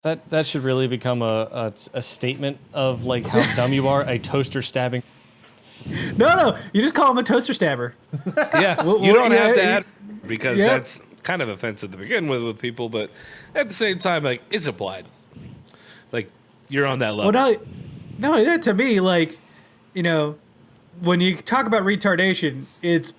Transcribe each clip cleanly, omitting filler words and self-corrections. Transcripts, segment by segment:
That should really become a statement of like how dumb you are. A toaster stabbing. No, you just call him a toaster stabber. Yeah, you don't have to add because that's kind of offensive to begin with people, but at the same time, like it's applied. Like you're on that level. Well, no, that to me, like, you know, when you talk about retardation, it's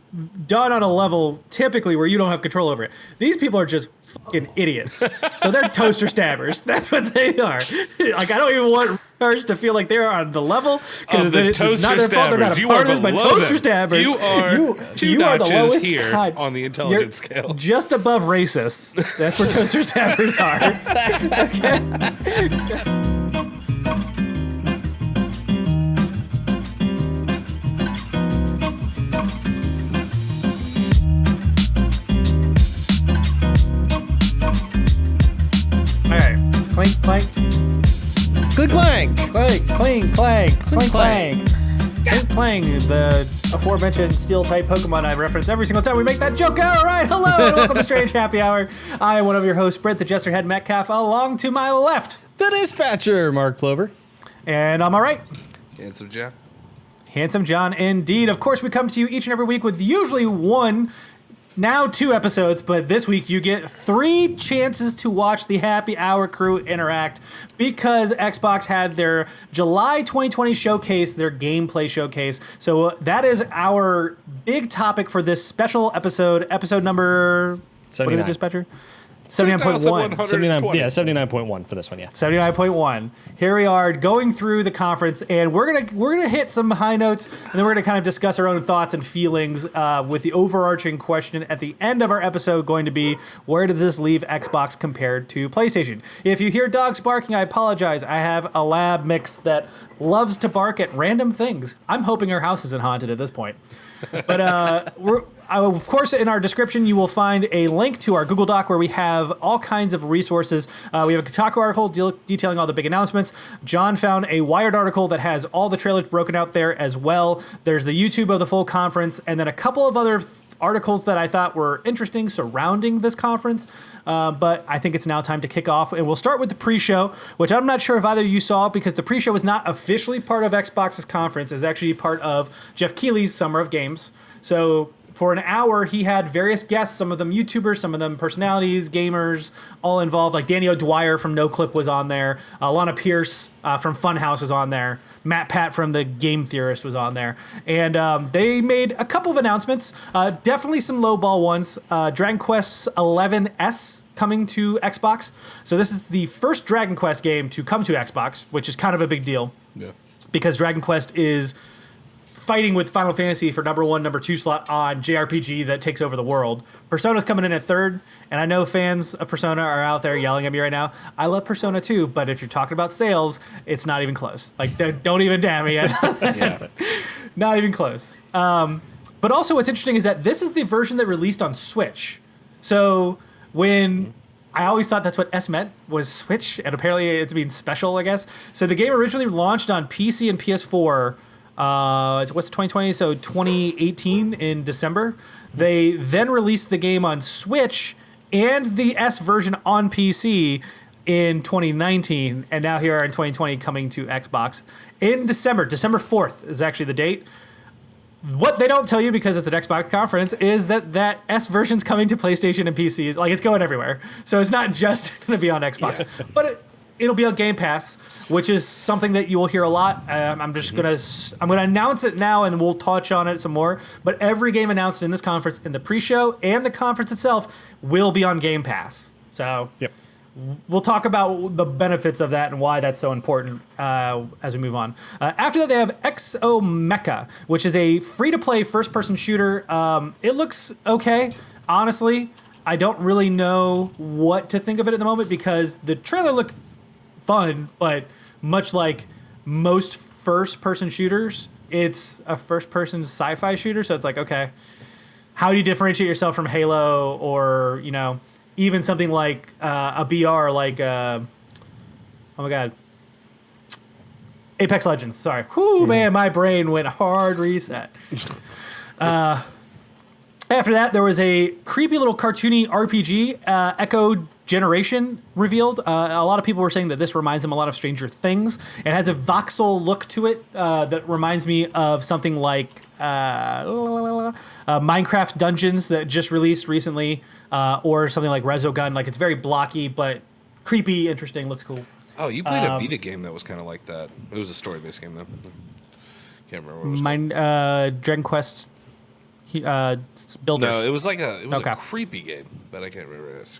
done on a level typically where you don't have control over it. These people are just fucking idiots. So they're toaster stabbers. That's what they are. Like, I don't even want retards to feel like they're on the level because it's not their fault. They're not a part of this, but toaster stabbers. You are you are the lowest here on the intelligence scale. Just above racists. That's where toaster stabbers are. Okay. Clink, clank. Clink, clank. Clank, clink, clank. Clink, clank. Clink, clang, the aforementioned steel-type Pokemon I reference every single time we make that joke. All right, hello, and welcome to Strange Happy Hour. I am one of your hosts, Brent, the Jesterhead Metcalf. Along to my left, The Dispatcher, Mark Plover. And on my right, Handsome John. Handsome John, indeed. Of course, we come to you each and every week with usually one, now 2 episodes, but this week you get 3 chances to watch the Happy Hour crew interact because Xbox had their July 2020 showcase, their gameplay showcase. So that is our big topic for this special episode number 79. What is it, Dispatcher? 79.1. 79.1 for this one, yeah. 79.1. Here we are going through the conference, and we're gonna hit some high notes, and then we're gonna kind of discuss our own thoughts and feelings with the overarching question at the end of our episode going to be, where does this leave Xbox compared to PlayStation? If you hear dogs barking, I apologize. I have a lab mix that loves to bark at random things. I'm hoping our house isn't haunted at this point. But of course, in our description, you will find a link to our Google Doc where we have all kinds of resources. We have a Kotaku article detailing all the big announcements. John found a Wired article that has all the trailers broken out there as well. There's the YouTube of the full conference, and then a couple of other articles that I thought were interesting surrounding this conference. But I think it's now time to kick off, and we'll start with the pre-show, which I'm not sure if either of you saw because the pre-show is not officially part of Xbox's conference. It's actually part of Jeff Keighley's Summer of Games. So for an hour, he had various guests, some of them YouTubers, some of them personalities, gamers, all involved. Like Danny O'Dwyer from NoClip was on there. Lana Pierce from Funhouse was on there. Matt Pat from The Game Theorist was on there. And they made a couple of announcements, definitely some lowball ones. Dragon Quest XI coming to Xbox. So this is the first Dragon Quest game to come to Xbox, which is kind of a big deal. Yeah. Because Dragon Quest is fighting with Final Fantasy for number 1, number 2 slot on JRPG that takes over the world. Persona's coming in at 3rd, and I know fans of Persona are out there yelling at me right now. I love Persona too, but if you're talking about sales, it's not even close. Like, don't even damn me. Yeah. Not even close. But also what's interesting is that this is the version that released on Switch. So when I always thought that's what S meant, was Switch, and apparently it's being special, I guess. So the game originally launched on PC and PS4 what's 2020? So 2018 in December. They then released the game on Switch and the S version on PC in 2019, and now here in 2020 coming to Xbox in December. December 4th is actually the date. What they don't tell you, because it's an Xbox conference, is that S version's coming to PlayStation and PCs. Like, it's going everywhere. So it's not just going to be on Xbox. Yeah. But it'll be on Game Pass, which is something that you will hear a lot. I'm gonna announce it now, and we'll touch on it some more. But every game announced in this conference, in the pre-show and the conference itself, will be on Game Pass. So yep. We'll talk about the benefits of that and why that's so important as we move on. After that, they have Mecca, which is a free-to-play first-person shooter. It looks okay, honestly. I don't really know what to think of it at the moment because the trailer looked fun, but much like most first-person shooters, it's a first-person sci-fi shooter. So it's like, okay, how do you differentiate yourself from Halo or, you know, even something like a BR, like, oh my God, Apex Legends. Sorry. Whoo, man, my brain went hard reset. After that, there was a creepy little cartoony RPG, Echo generation revealed. A lot of people were saying that this reminds them a lot of Stranger Things. It has a voxel look to it that reminds me of something like Minecraft Dungeons that just released recently, or something like Resogun. Like, it's very blocky, but creepy, interesting, looks cool. Oh, you played a beta game that was kind of like that. It was a story-based game, though. Can't remember what it was called. Dragon Quest Builders. No, it was a creepy game, but I can't remember it.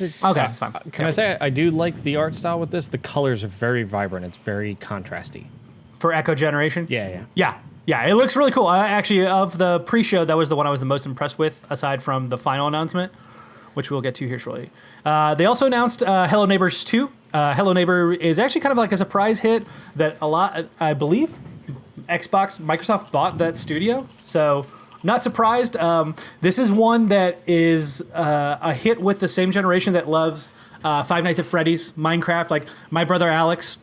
Okay, that's fine. Can I say I do like the art style with this? The colors are very vibrant. It's very contrasty. For Echo Generation? Yeah. Yeah, it looks really cool. Actually, of the pre-show, that was the one I was the most impressed with, aside from the final announcement, which we'll get to here shortly. They also announced Hello Neighbors 2. Hello Neighbor is actually kind of like a surprise hit that I believe, Microsoft bought that studio. So, not surprised. This is one that is a hit with the same generation that loves Five Nights at Freddy's, Minecraft. Like, my brother Alex,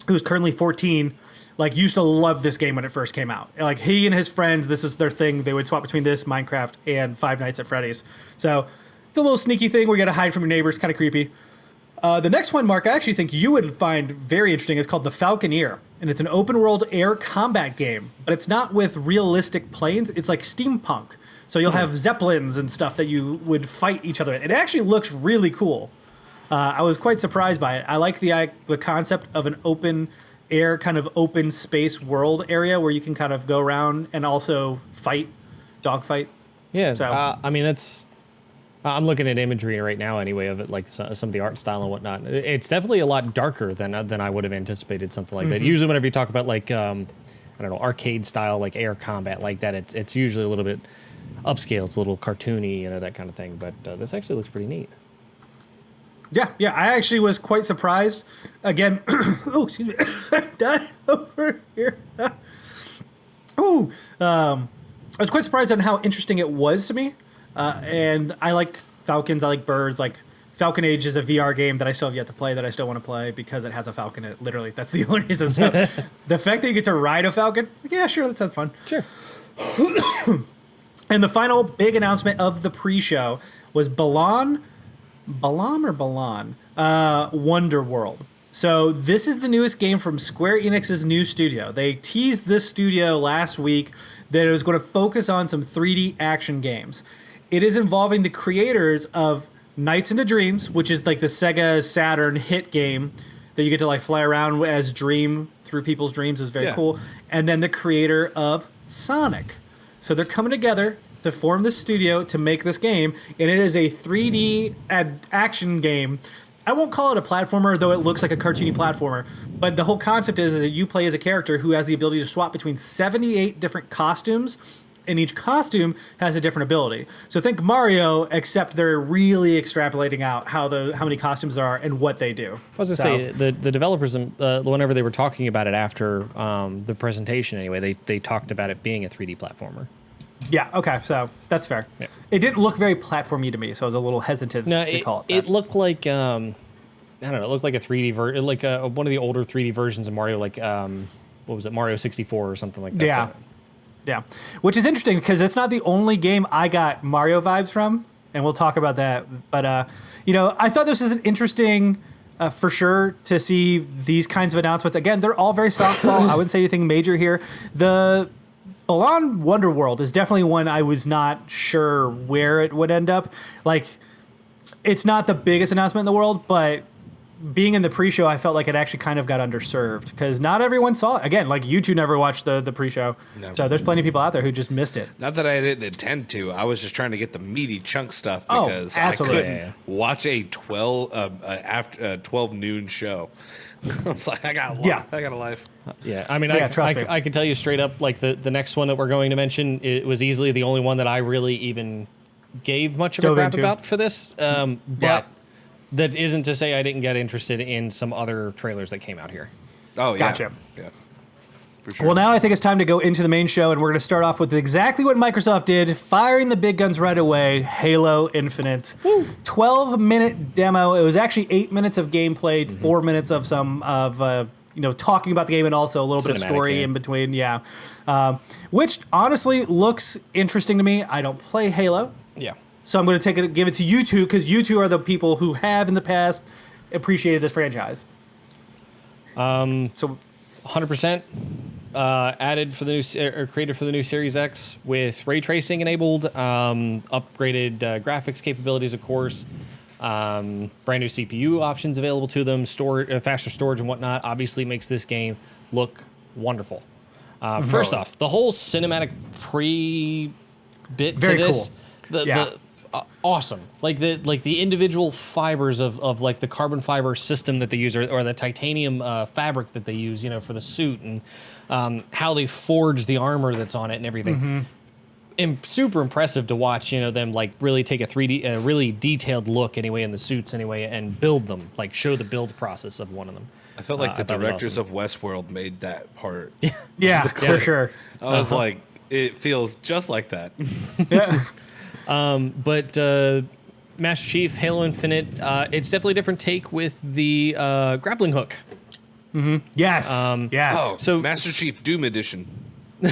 who's currently 14, like, used to love this game when it first came out. Like, he and his friends, this is their thing. They would swap between this, Minecraft, and Five Nights at Freddy's. So, it's a little sneaky thing where you got to hide from your neighbors. Kind of creepy. The next one, Mark, I actually think you would find very interesting. It's called The Falconeer, and it's an open-world air combat game, but it's not with realistic planes. It's like steampunk. So you'll have zeppelins and stuff that you would fight each other. It actually looks really cool. I was quite surprised by it. I like the concept of an open air, kind of open space world area where you can kind of go around and also dogfight. Yeah, So- I mean, I'm looking at imagery right now anyway of it, like some of the art style and whatnot. It's definitely a lot darker than I would have anticipated something like that. Usually whenever you talk about like, I don't know, arcade style, like air combat like that, it's usually a little bit upscale. It's a little cartoony, that kind of thing. But this actually looks pretty neat. Yeah, I actually was quite surprised. Again, oh, excuse me, died over here. I was quite surprised on how interesting it was to me. And I like falcons, I like birds. Like, Falcon Age is a VR game that I still have yet to play, that I still want to play because it has a falcon in it. Literally, that's the only reason. So, the fact that you get to ride a falcon, like, yeah, sure, that sounds fun. Sure. And the final big announcement of the pre-show was Balan Wonder World. So this is the newest game from Square Enix's new studio. They teased this studio last week that it was going to focus on some 3D action games. It is involving the creators of Nights into Dreams, which is like the Sega Saturn hit game that you get to like fly around as Dream through people's dreams. Is very cool. And then the creator of Sonic. So they're coming together to form this studio to make this game, and it is a 3D action game. I won't call it a platformer, though it looks like a cartoony platformer. But the whole concept is that you play as a character who has the ability to swap between 78 different costumes, and each costume has a different ability. So think Mario, except they're really extrapolating out how many costumes there are and what they do. I was going to say, the developers, whenever they were talking about it after the presentation anyway, they talked about it being a 3D platformer. Yeah, okay, so that's fair. Yeah. It didn't look very platformy to me, so I was a little hesitant to call it that. It looked like, I don't know, it looked like a 3D version, like one of the older 3D versions of Mario, like, what was it, Mario 64 or something like that. Yeah, which is interesting because it's not the only game I got Mario vibes from, and we'll talk about that. But, I thought this was an interesting, for sure, to see these kinds of announcements. Again, they're all very softball. I wouldn't say anything major here. The Balan Wonderworld is definitely one I was not sure where it would end up. Like, it's not the biggest announcement in the world, but being in the pre-show, I felt like it actually kind of got underserved because not everyone saw it. Again, like, you two never watched the pre-show. No. So there's plenty of people out there who just missed it. Not that I didn't intend to. I was just trying to get the meaty chunk stuff because I couldn't watch a 12 noon show. I was like, I got a life. Yeah, I mean, I can tell you straight up, like, the next one that we're going to mention, it was easily the only one that I really even gave much of a crap about for this. But that isn't to say I didn't get interested in some other trailers that came out here. Oh, yeah. Gotcha. Yeah. For sure. Well, now I think it's time to go into the main show, and we're going to start off with exactly what Microsoft did, firing the big guns right away, Halo Infinite. 12-minute demo. It was actually 8 minutes of gameplay, 4 minutes of talking about the game, and also a little bit of story in between. Yeah. Which honestly looks interesting to me. I don't play Halo. Yeah. So I'm going to give it to you two because you two are the people who have in the past appreciated this franchise. So 100% added for the new or created for the new Series X with ray tracing enabled, upgraded graphics capabilities, of course, brand new CPU options available to them, faster storage and whatnot. Obviously makes this game look wonderful. First off, the whole cinematic bit Very to this, cool. awesome. Like the individual fibers of like the carbon fiber system that they use, or the titanium fabric that they use, for the suit, and how they forge the armor that's on it and everything. Super impressive to watch, them like really take a 3D, really detailed look anyway in the suits anyway, and build them, like show the build process of one of them. I felt like the directors of Westworld made that part. Yeah, for sure. I was like, it feels just like that. Yeah. But Master Chief, Halo Infinite, it's definitely a different take with the grappling hook. Yes. Yes. Oh, so Master Chief Doom Edition.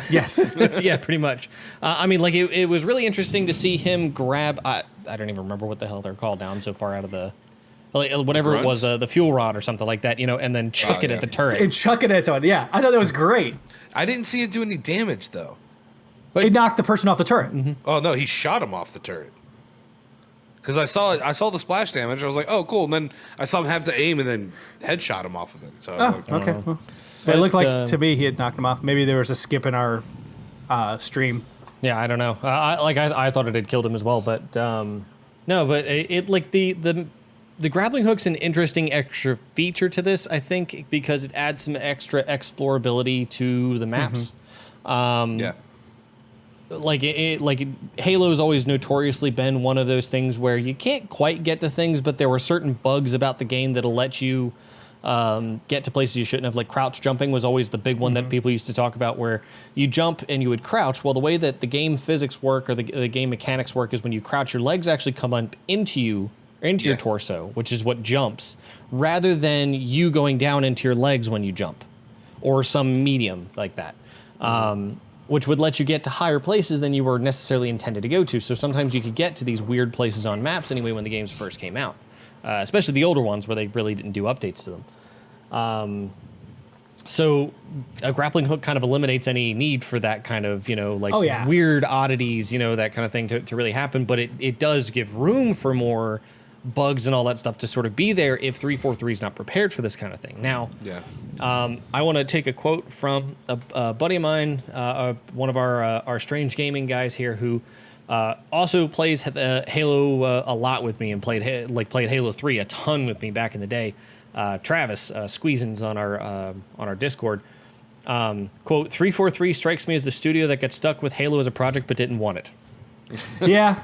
Yes. Yeah, pretty much. I mean, like it was really interesting to see him grab. I don't even remember what the hell they're called now. I'm so far out of the. Whatever it was, the fuel rod or something like that, and then chuck it at the turret. And chuck it at someone, yeah. I thought that was great. I didn't see it do any damage, though. But it knocked the person off the turret. Oh, no, he shot him off the turret. Because I saw the splash damage. I was like, oh, cool. And then I saw him have to aim and then headshot him off of it. So I was like, okay. Well, it looked like, to me, he had knocked him off. Maybe there was a skip in our stream. Yeah, I don't know. I thought it had killed him as well, but no, but it like the grappling hook's an interesting extra feature to this, I think, because it adds some extra explorability to the maps. yeah. Like Halo's always notoriously been one of those things where you can't quite get to things, but there were certain bugs about the game that'll let you get to places you shouldn't have. Like crouch jumping was always the big one that people used to talk about, where you jump and you would crouch. Well, the way that the game physics work, or the game mechanics work, is when you crouch, your legs actually come up into you, or into your torso, which is what jumps, rather than you going down into your legs when you jump, or some medium like that. Which would let you get to higher places than you were necessarily intended to go to. So sometimes you could get to these weird places on maps anyway when the games first came out, especially the older ones where they really didn't do updates to them. So a grappling hook kind of eliminates any need for that kind of, weird oddities, that kind of thing to really happen. But it does give room for more bugs and all that stuff to sort of be there if 343 is not prepared for this kind of thing. Now, I want to take a quote from a buddy of mine, one of our Strange Gaming guys here, who also plays Halo a lot with me and played Halo 3 a ton with me back in the day. Travis Squeezins on our Discord. Quote, 343 strikes me as the studio that got stuck with Halo as a project but didn't want it. Yeah.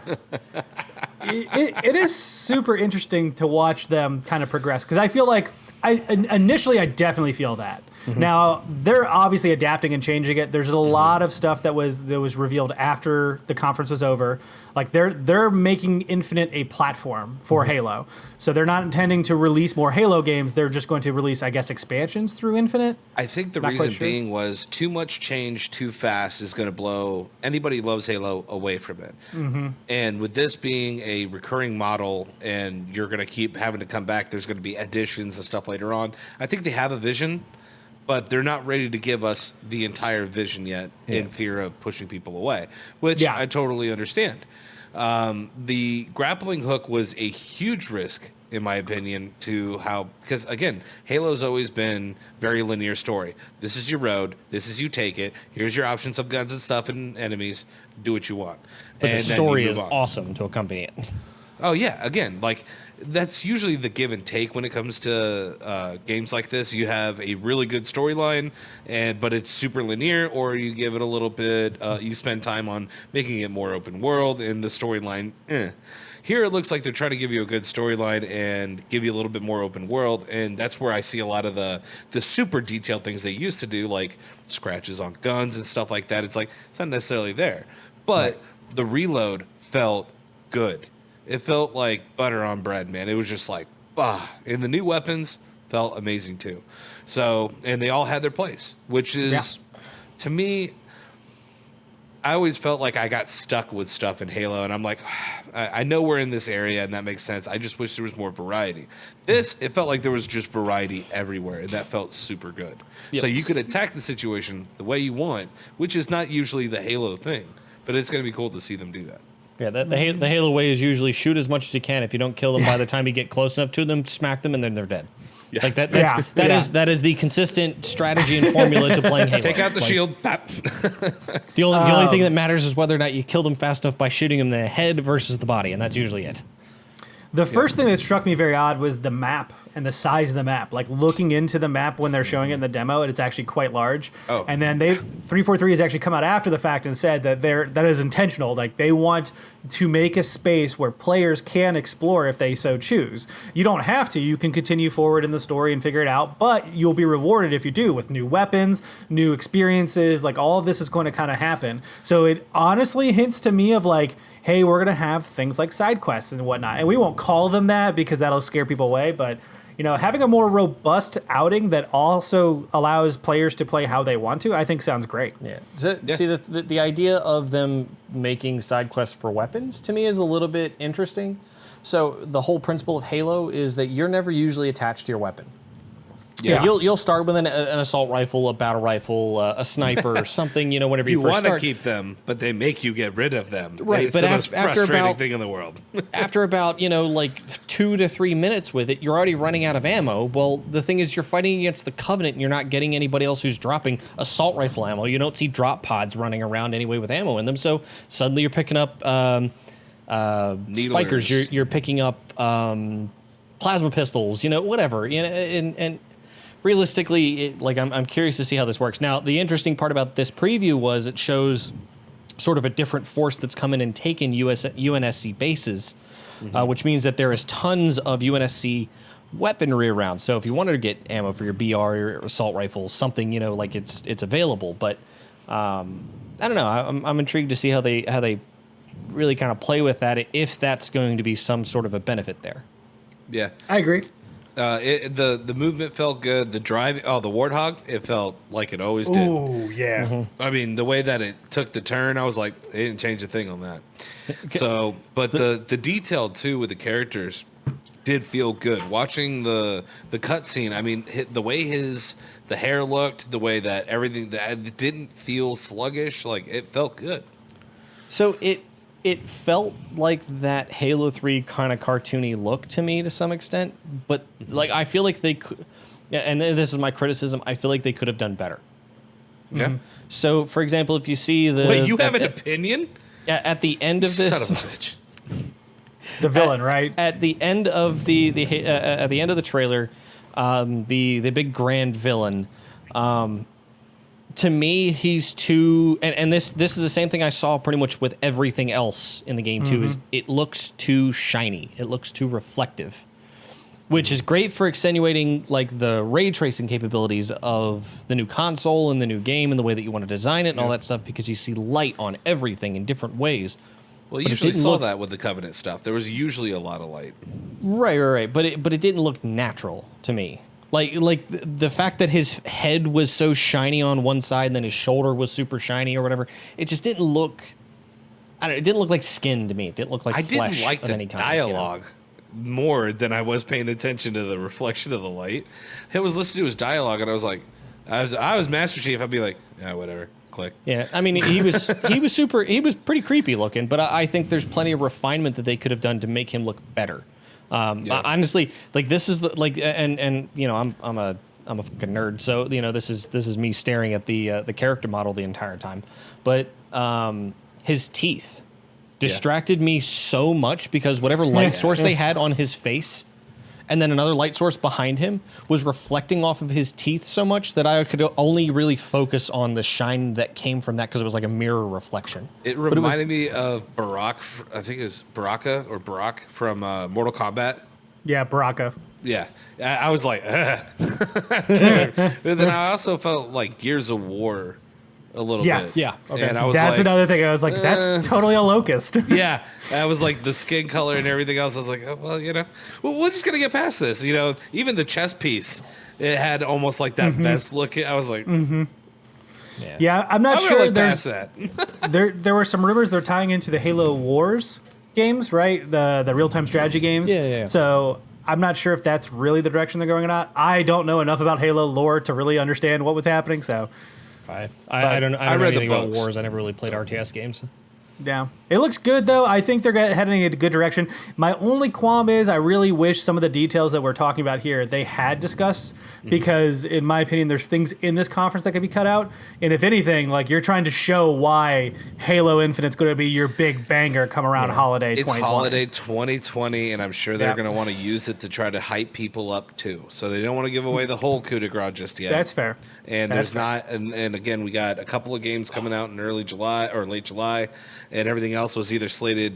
It is super interesting to watch them kind of progress, because I feel like I definitely feel that. Now they're obviously adapting and changing it. There's a lot of stuff that was revealed after the conference was over. Like they're making Infinite a platform for Halo, so they're not intending to release more Halo games. They're just going to release, I guess, expansions through Infinite. I think the reason being was too much change too fast is going to blow anybody who loves Halo away from it. And with this being a recurring model, and you're going to keep having to come back, there's going to be additions and stuff later on. I think they have a vision, but they're not ready to give us the entire vision yet, in fear of pushing people away, which I totally understand. The grappling hook was a huge risk, in my opinion, because again, Halo's always been very linear story. This is your road. This is you take it. Here's your options of guns and stuff and enemies. Do what you want. But the story is awesome to accompany it. Oh yeah, again, like that's usually the give and take when it comes to games like this. You have a really good storyline, but it's super linear, or you give it a little bit. You spend time on making it more open world, and the storyline. Here it looks like they're trying to give you a good storyline and give you a little bit more open world, and that's where I see a lot of the super detailed things they used to do, like scratches on guns and stuff like that. It's like it's not necessarily there, but the reload felt good. It felt like butter on bread, man. It was just like, and the new weapons felt amazing too. So, and they all had their place, which is, to me, I always felt like I got stuck with stuff in Halo, and I'm like, I know we're in this area, and that makes sense. I just wish there was more variety. This, it felt like there was just variety everywhere, and that felt super good. Yep. So you could attack the situation the way you want, which is not usually the Halo thing, but it's going to be cool to see them do that. Yeah, the Halo way is usually shoot as much as you can. If you don't kill them by the time you get close enough to them, smack them, and then they're dead. Yeah. Like that is the consistent strategy and formula to playing Halo. Take out the shield. Bap. The only thing that matters is whether or not you kill them fast enough by shooting them in the head versus the body, and that's usually it. The first thing that struck me very odd was the map and the size of the map. Like looking into the map when they're showing it in the demo, it's actually quite large. Oh. And then 343 has actually come out after the fact and said that that is intentional. Like they want to make a space where players can explore if they so choose. You don't have to. You can continue forward in the story and figure it out, but you'll be rewarded if you do with new weapons, new experiences. Like all of this is going to kind of happen. So it honestly hints to me of like, hey, we're going to have things like side quests and whatnot. And we won't call them that because that'll scare people away. But, you know, having a more robust outing that also allows players to play how they want to, I think sounds great. Yeah. See, the idea of them making side quests for weapons to me is a little bit interesting. So the whole principle of Halo is that you're never usually attached to your weapon. Yeah. You'll start with an assault rifle, a battle rifle, a sniper, or something. You know, whenever you first start. You want to keep them, but they make you get rid of them. Right, It's but the most after frustrating about thing in the world. after about like 2 to 3 minutes with it, you're already running out of ammo. Well, the thing is, you're fighting against the Covenant, and you're not getting anybody else who's dropping assault rifle ammo. You don't see drop pods running around anyway with ammo in them. So suddenly you're picking up spikers. You're picking up plasma pistols. You know, whatever. You know, and realistically, I'm curious to see how this works. Now, the interesting part about this preview was it shows sort of a different force that's come in and taken UNSC bases, which means that there is tons of UNSC weaponry around. So if you wanted to get ammo for your BR or assault rifle, something, you know, like it's available. But I don't know. I'm intrigued to see how they really kind of play with that, if that's going to be some sort of a benefit there. Yeah, I agree. The movement felt good. The drive, the Warthog, it felt like it always did. Oh yeah. Mm-hmm. I mean, the way that it took the turn, I was like, they didn't change a thing on that. So, but the detail too with the characters did feel good. Watching the cutscene, I mean, the way the hair looked, the way that everything, that it didn't feel sluggish. Like it felt good. So it felt like that Halo 3 kind of cartoony look to me to some extent, but like I feel like they could, and this is my criticism, I feel like they could have done better. Yeah. So, for example, if you see the Wait, you have an opinion? at the end of this, Son of a bitch. The villain, right? At the end of at the end of the trailer, the big grand villain. To me, he's too, and this is the same thing I saw pretty much with everything else in the game too. Is it looks too shiny, it looks too reflective, which is great for extenuating like the ray tracing capabilities of the new console and the new game and the way that you want to design it and all that stuff, because you see light on everything in different ways. Well, you usually saw that with the Covenant stuff. There was usually a lot of light. Right. But it didn't look natural to me. Like the fact that his head was so shiny on one side and then his shoulder was super shiny or whatever, it just didn't look. I don't know, it didn't look like skin to me. It didn't look like flesh. Didn't like of the any kind. dialogue more than I was paying attention to the reflection of the light. I was listening to his dialogue and I was like, I was Master Chief. I'd be like, yeah, whatever. Click. Yeah, I mean, he was pretty creepy looking, but I think there's plenty of refinement that they could have done to make him look better. Honestly, like this is and you know, I'm a fucking nerd, so you know this is me staring at the character model the entire time, but his teeth distracted me so much because whatever light source they had on his face, and then another light source behind him was reflecting off of his teeth so much that I could only really focus on the shine that came from that because it was like a mirror reflection. It reminded me of Barak. I think it was Baraka or Barak from Mortal Kombat. Yeah, Baraka. Yeah, I was like, but then I also felt like Gears of War a little Yes. bit. Yeah, okay. And I was That's like, another thing. I was like, that's totally a locust. yeah, I was like the skin color and everything else. I was like, oh, well, you know, we're just gonna get past this. You know, even the chest piece, it had almost like that vest look. I was like, Yeah, I'm not I'm sure. really There's past that. there were some rumors they're tying into the Halo Wars games, right? The real time strategy games. Yeah. So I'm not sure if that's really the direction they're going or not. I don't know enough about Halo lore to really understand what was happening. So I don't know read the anything about books. Wars. I never really played RTS games. yeah, it looks good though. I think they're heading in a good direction. My only qualm is I really wish some of the details that we're talking about here they had discussed because, in my opinion, there's things in this conference that could be cut out. And if anything, like you're trying to show why Halo Infinite's going to be your big banger come around holiday It's 2020. holiday 2020, and I'm sure they're Yep. going to want to use it to try to hype people up too. So they don't want to give away the whole coup de grace just yet. That's fair. And That's there's not, and again, we got a couple of games coming out in early July or late July, and everything else was either slated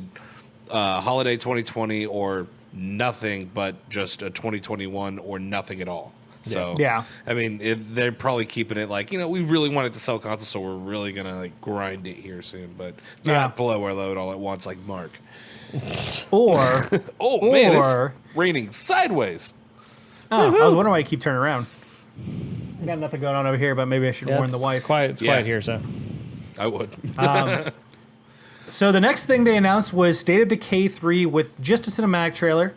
holiday 2020 or nothing, but just a 2021 or nothing at all. So Yeah. I mean, they're probably keeping it like, we really want it to sell consoles, so we're really gonna like grind it here soon, but not blow our load all at once like Mark. Or Oh man, it's raining sideways. I was wondering why you keep turning around. I got nothing going on over here, but maybe I should warn the wife. It's quiet here, so. I would. So the next thing they announced was State of Decay 3 with just a cinematic trailer.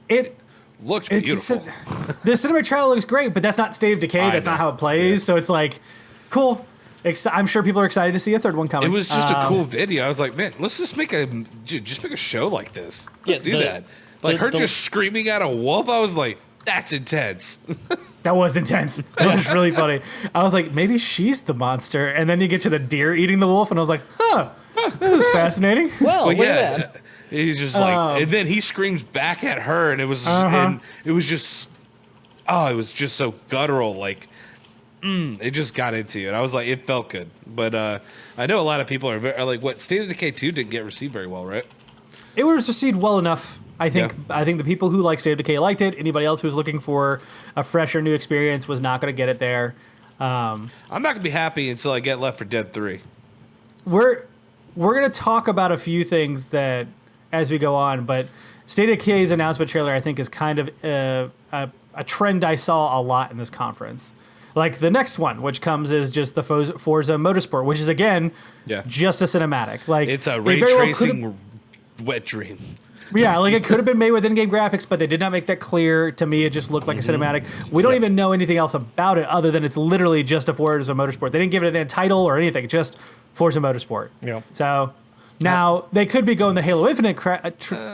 It Looked it's beautiful. The cinematic trailer looks great, but that's not State of Decay. That's know. not how it plays. Yeah. So it's like, cool. I'm sure people are excited to see a third one coming. It was just a cool video. I was like, man, let's just make a show like this. Let's do that. Like her just screaming at a wolf. I was like, that's intense. That was intense. That was really funny. I was like, maybe she's the monster. And then you get to the deer eating the wolf, and I was like, this is fascinating. Well, But look at that. he's just like, and then he screams back at her, and it was, and it was just, it was just so guttural. Like, it just got into you, and I was like, it felt good. But I know a lot of people are like, what State of Decay 2 didn't get received very well, right? It was received well enough. I think the people who like State of Decay liked it. Anybody else who was looking for a fresh or new experience was not going to get it there. I'm not gonna be happy until I get Left 4 Dead 3. We're going to talk about a few things that as we go on, but State of Decay's announcement trailer I think is kind of a trend I saw a lot in this conference. Like the next one, which comes is just the Forza Motorsport, which is again just a cinematic. Like It's a ray tracing wet dream. Yeah, like it could have been made with in-game graphics, but they did not make that clear. To me, it just looked like a cinematic. We don't even know anything else about it other than it's literally just a Forza Motorsport. They didn't give it a title or anything, just Forza Motorsport. Yeah. So now they could be going the Halo Infinite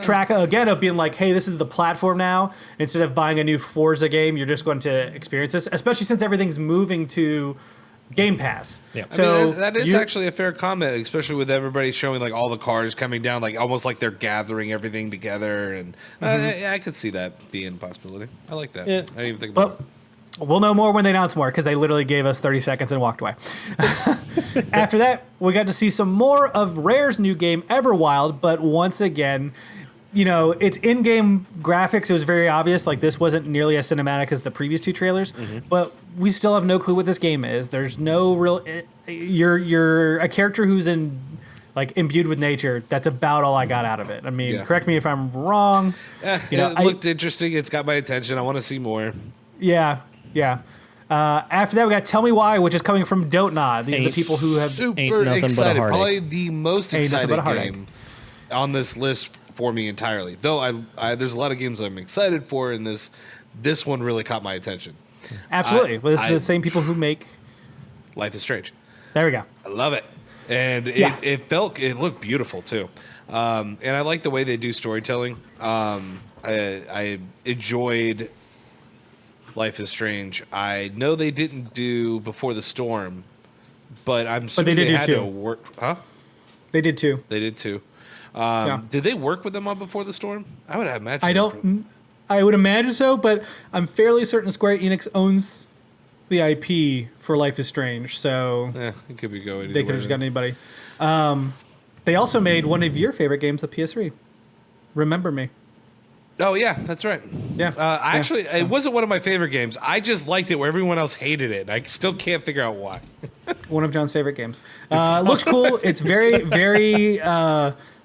track again of being like, hey, this is the platform now. Instead of buying a new Forza game, you're just going to experience this, especially since everything's moving to Game Pass. Yeah. So I mean, that is actually a fair comment, especially with everybody showing like all the cars coming down, like almost like they're gathering everything together, and I could see that being a possibility. I like that. Yeah. I didn't even think about it. We'll know more when they announce more because they literally gave us 30 seconds and walked away. After that, we got to see some more of Rare's new game, Everwild, but once again, it's in-game graphics. It was very obvious. Like, this wasn't nearly as cinematic as the previous two trailers, but we still have no clue what this game is. There's no real... You're a character who's imbued with nature. That's about all I got out of it. I mean, correct me if I'm wrong. It looked interesting. It's got my attention. I want to see more. Yeah. After that, we got Tell Me Why, which is coming from Don't Nod. These are the people who have... Super Ain't nothing but a excited. heartache. Probably the most Ain't nothing exciting but a heartache. game on this list for me entirely. Though I there's a lot of games I'm excited for, and this one really caught my attention. Absolutely. Well, this is the same people who make... Life is Strange. There we go. I love it, and it looked beautiful too, and I like the way they do storytelling. I enjoyed Life is Strange. I know they didn't do Before the Storm, but I'm assuming they did do had two. to work. Huh? They did too. They did too. Yeah. Did they work with them on Before the Storm? I would imagine. I would imagine so, but I'm fairly certain Square Enix owns the IP for Life is Strange, so It could be going. they could have just gotten anybody. They also made one of your favorite games of PS3, Remember Me. Oh yeah, that's right. Yeah. Actually, it wasn't one of my favorite games. I just liked it where everyone else hated it. I still can't figure out why. One of John's favorite games. Looks cool. It's very, very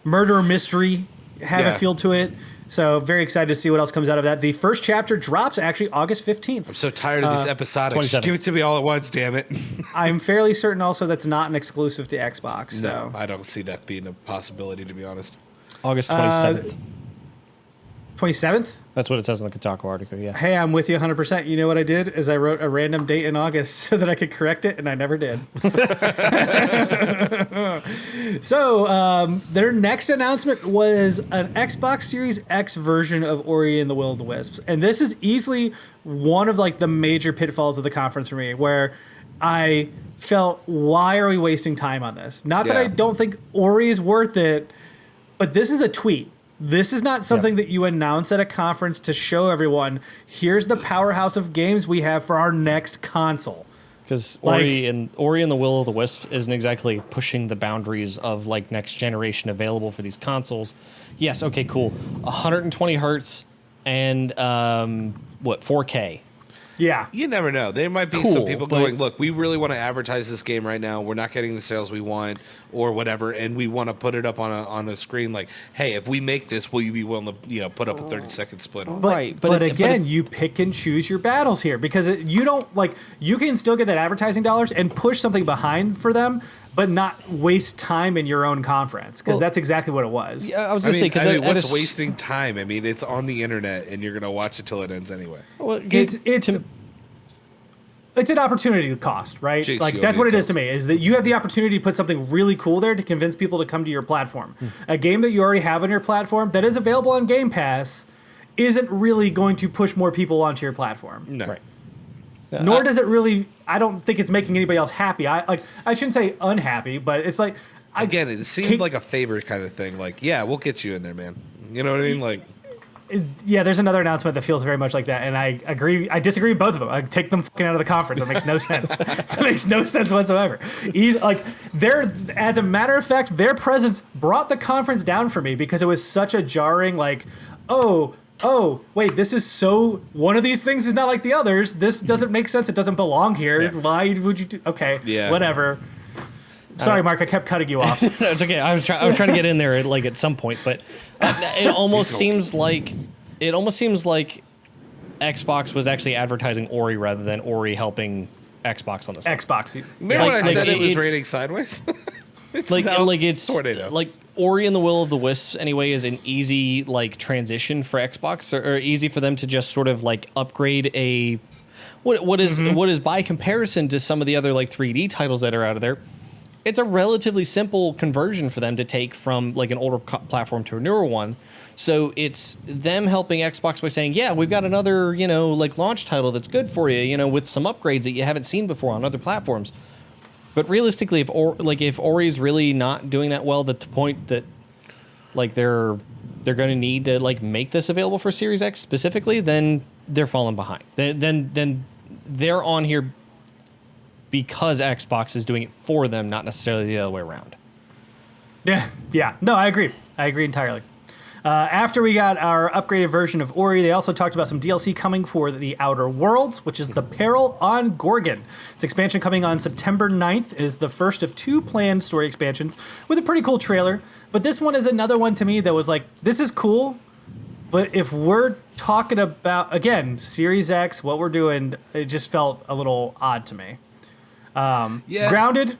murder mystery have a feel to it. So very excited to see what else comes out of that. The first chapter drops actually August 15th. I'm so tired of these episodics. 27th. Just give it to me all at once, damn it. I'm fairly certain also that's not an exclusive to Xbox. So. No, I don't see that being a possibility, to be honest. August 27th. 27th? That's what it says in the Kotaku article, yeah. Hey, I'm with you 100%. You know what I did is I wrote a random date in August so that I could correct it, and I never did. So their next announcement was an Xbox Series X version of Ori and the Will of the Wisps. And this is easily one of like the major pitfalls of the conference for me, where I felt, why are we wasting time on this? Not that I don't think Ori is worth it, but this is a tweet. This is not something that you announce at a conference to show everyone, here's the powerhouse of games we have for our next console. Because Ori and the Will of the Wisp isn't exactly pushing the boundaries of like next generation available for these consoles. Yes, okay, cool. 120 hertz and 4K. Yeah. You never know. There might be Cool, some people but- going, look, we really want to advertise this game right now. We're not getting the sales we want or whatever, and we want to put it up on a screen like, hey, if we make this, will you be willing to put up a 30-second split on it? Right, But again, you pick and choose your battles here because you don't like, you can still get that advertising dollars and push something behind for them, but not waste time in your own conference, because that's exactly what it was. Yeah, I was going to say, because what's wasting time? I mean, it's on the internet, and you're going to watch it till it ends anyway. Well, It's an opportunity cost, right? Jake, Like you'll that's be what it cool. is to me, is that you have the opportunity to put something really cool there to convince people to come to your platform. A game that you already have on your platform that is available on Game Pass isn't really going to push more people onto your platform. No. Right. Nor does it really, I don't think it's making anybody else happy. I shouldn't say unhappy, but it's like, Again, it seemed like a favor kind of thing. Like, yeah, we'll get you in there, man. You know what I mean? Like, yeah, there's another announcement that feels very much like that, and I disagree with both of them. I take them fucking out of the conference. It makes no sense. It makes no sense whatsoever. As a matter of fact, their presence brought the conference down for me because it was such a jarring, like, oh, wait, this is so, one of these things is not like the others. This doesn't make sense. It doesn't belong here. Yeah. Why would you do, okay, Yeah. Whatever. Sorry, Mark, I kept cutting you off. No, it's okay. I was trying to get in there at some point, but it almost seems like Xbox was actually advertising Ori rather than Ori helping Xbox on this. Xbox. remember when I like, said it was it's- rating sideways? It's tornado. like Ori and the Will of the Wisps anyway is an easy like transition for Xbox or easy for them to just sort of like upgrade a what is by comparison to some of the other like 3D titles that are out of there. It's a relatively simple conversion for them to take from like an older platform to a newer one. So it's them helping Xbox by saying, yeah, we've got another, like launch title that's good for you, with some upgrades that you haven't seen before on other platforms. But realistically, if Ori's really not doing that well, at the point that like they're going to need to like make this available for Series X specifically, then they're falling behind. Then they're on here because Xbox is doing it for them, not necessarily the other way around. Yeah. No, I agree. I agree entirely. After we got our upgraded version of Ori, they also talked about some DLC coming for The Outer Worlds, which is The Peril on Gorgon. It's expansion coming on September 9th. It is the first of 2 planned story expansions with a pretty cool trailer. But this one is another one to me that was like, this is cool, but if we're talking about, again, Series X, what we're doing, it just felt a little odd to me. Grounded.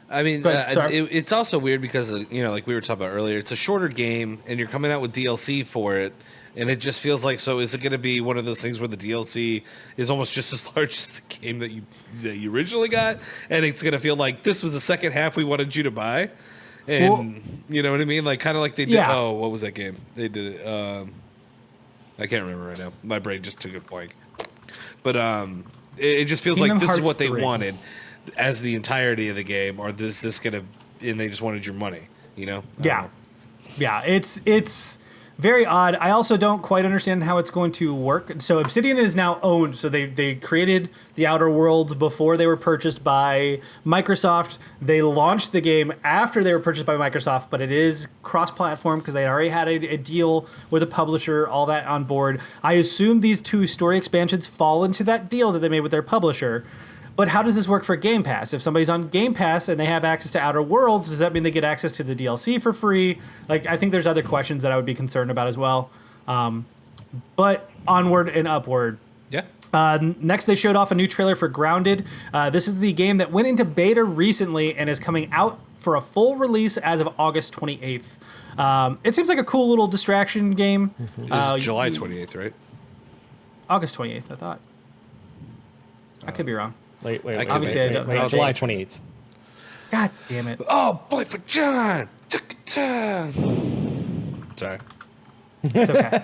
I mean, Go ahead, sorry. it's also weird because, like we were talking about earlier, it's a shorter game, and you're coming out with DLC for it, and it just feels like, so is it going to be one of those things where the DLC is almost just as large as the game that you originally got, and it's going to feel like this was the second half we wanted you to buy, and you know what I mean? Like, kind of like they did, what was that game? They did it, I can't remember right now. My brain just took a blank. But it just feels Kingdom like this Hearts is what they 3. wanted as the entirety of the game, or is this gonna, and they just wanted your money, I don't know. Yeah, it's very odd. I also don't quite understand how it's going to work. So Obsidian is now owned. So they created the Outer Worlds before they were purchased by Microsoft. They launched the game after they were purchased by Microsoft, but it is cross-platform because they already had a deal with a publisher, all that on board. I assume these 2 story expansions fall into that deal that they made with their publisher. But how does this work for Game Pass? If somebody's on Game Pass and they have access to Outer Worlds, does that mean they get access to the DLC for free? Like, I think there's other questions that I would be concerned about as well. But onward and upward. Yeah. Next, they showed off a new trailer for Grounded. This is the game that went into beta recently and is coming out for a full release as of August 28th. It seems like a cool little distraction game. It's July 28th, right? August 28th, I thought. I could be wrong. Wait. Obviously, I don't know. July 28th. God damn it. Oh, boy for John. Sorry. It's okay.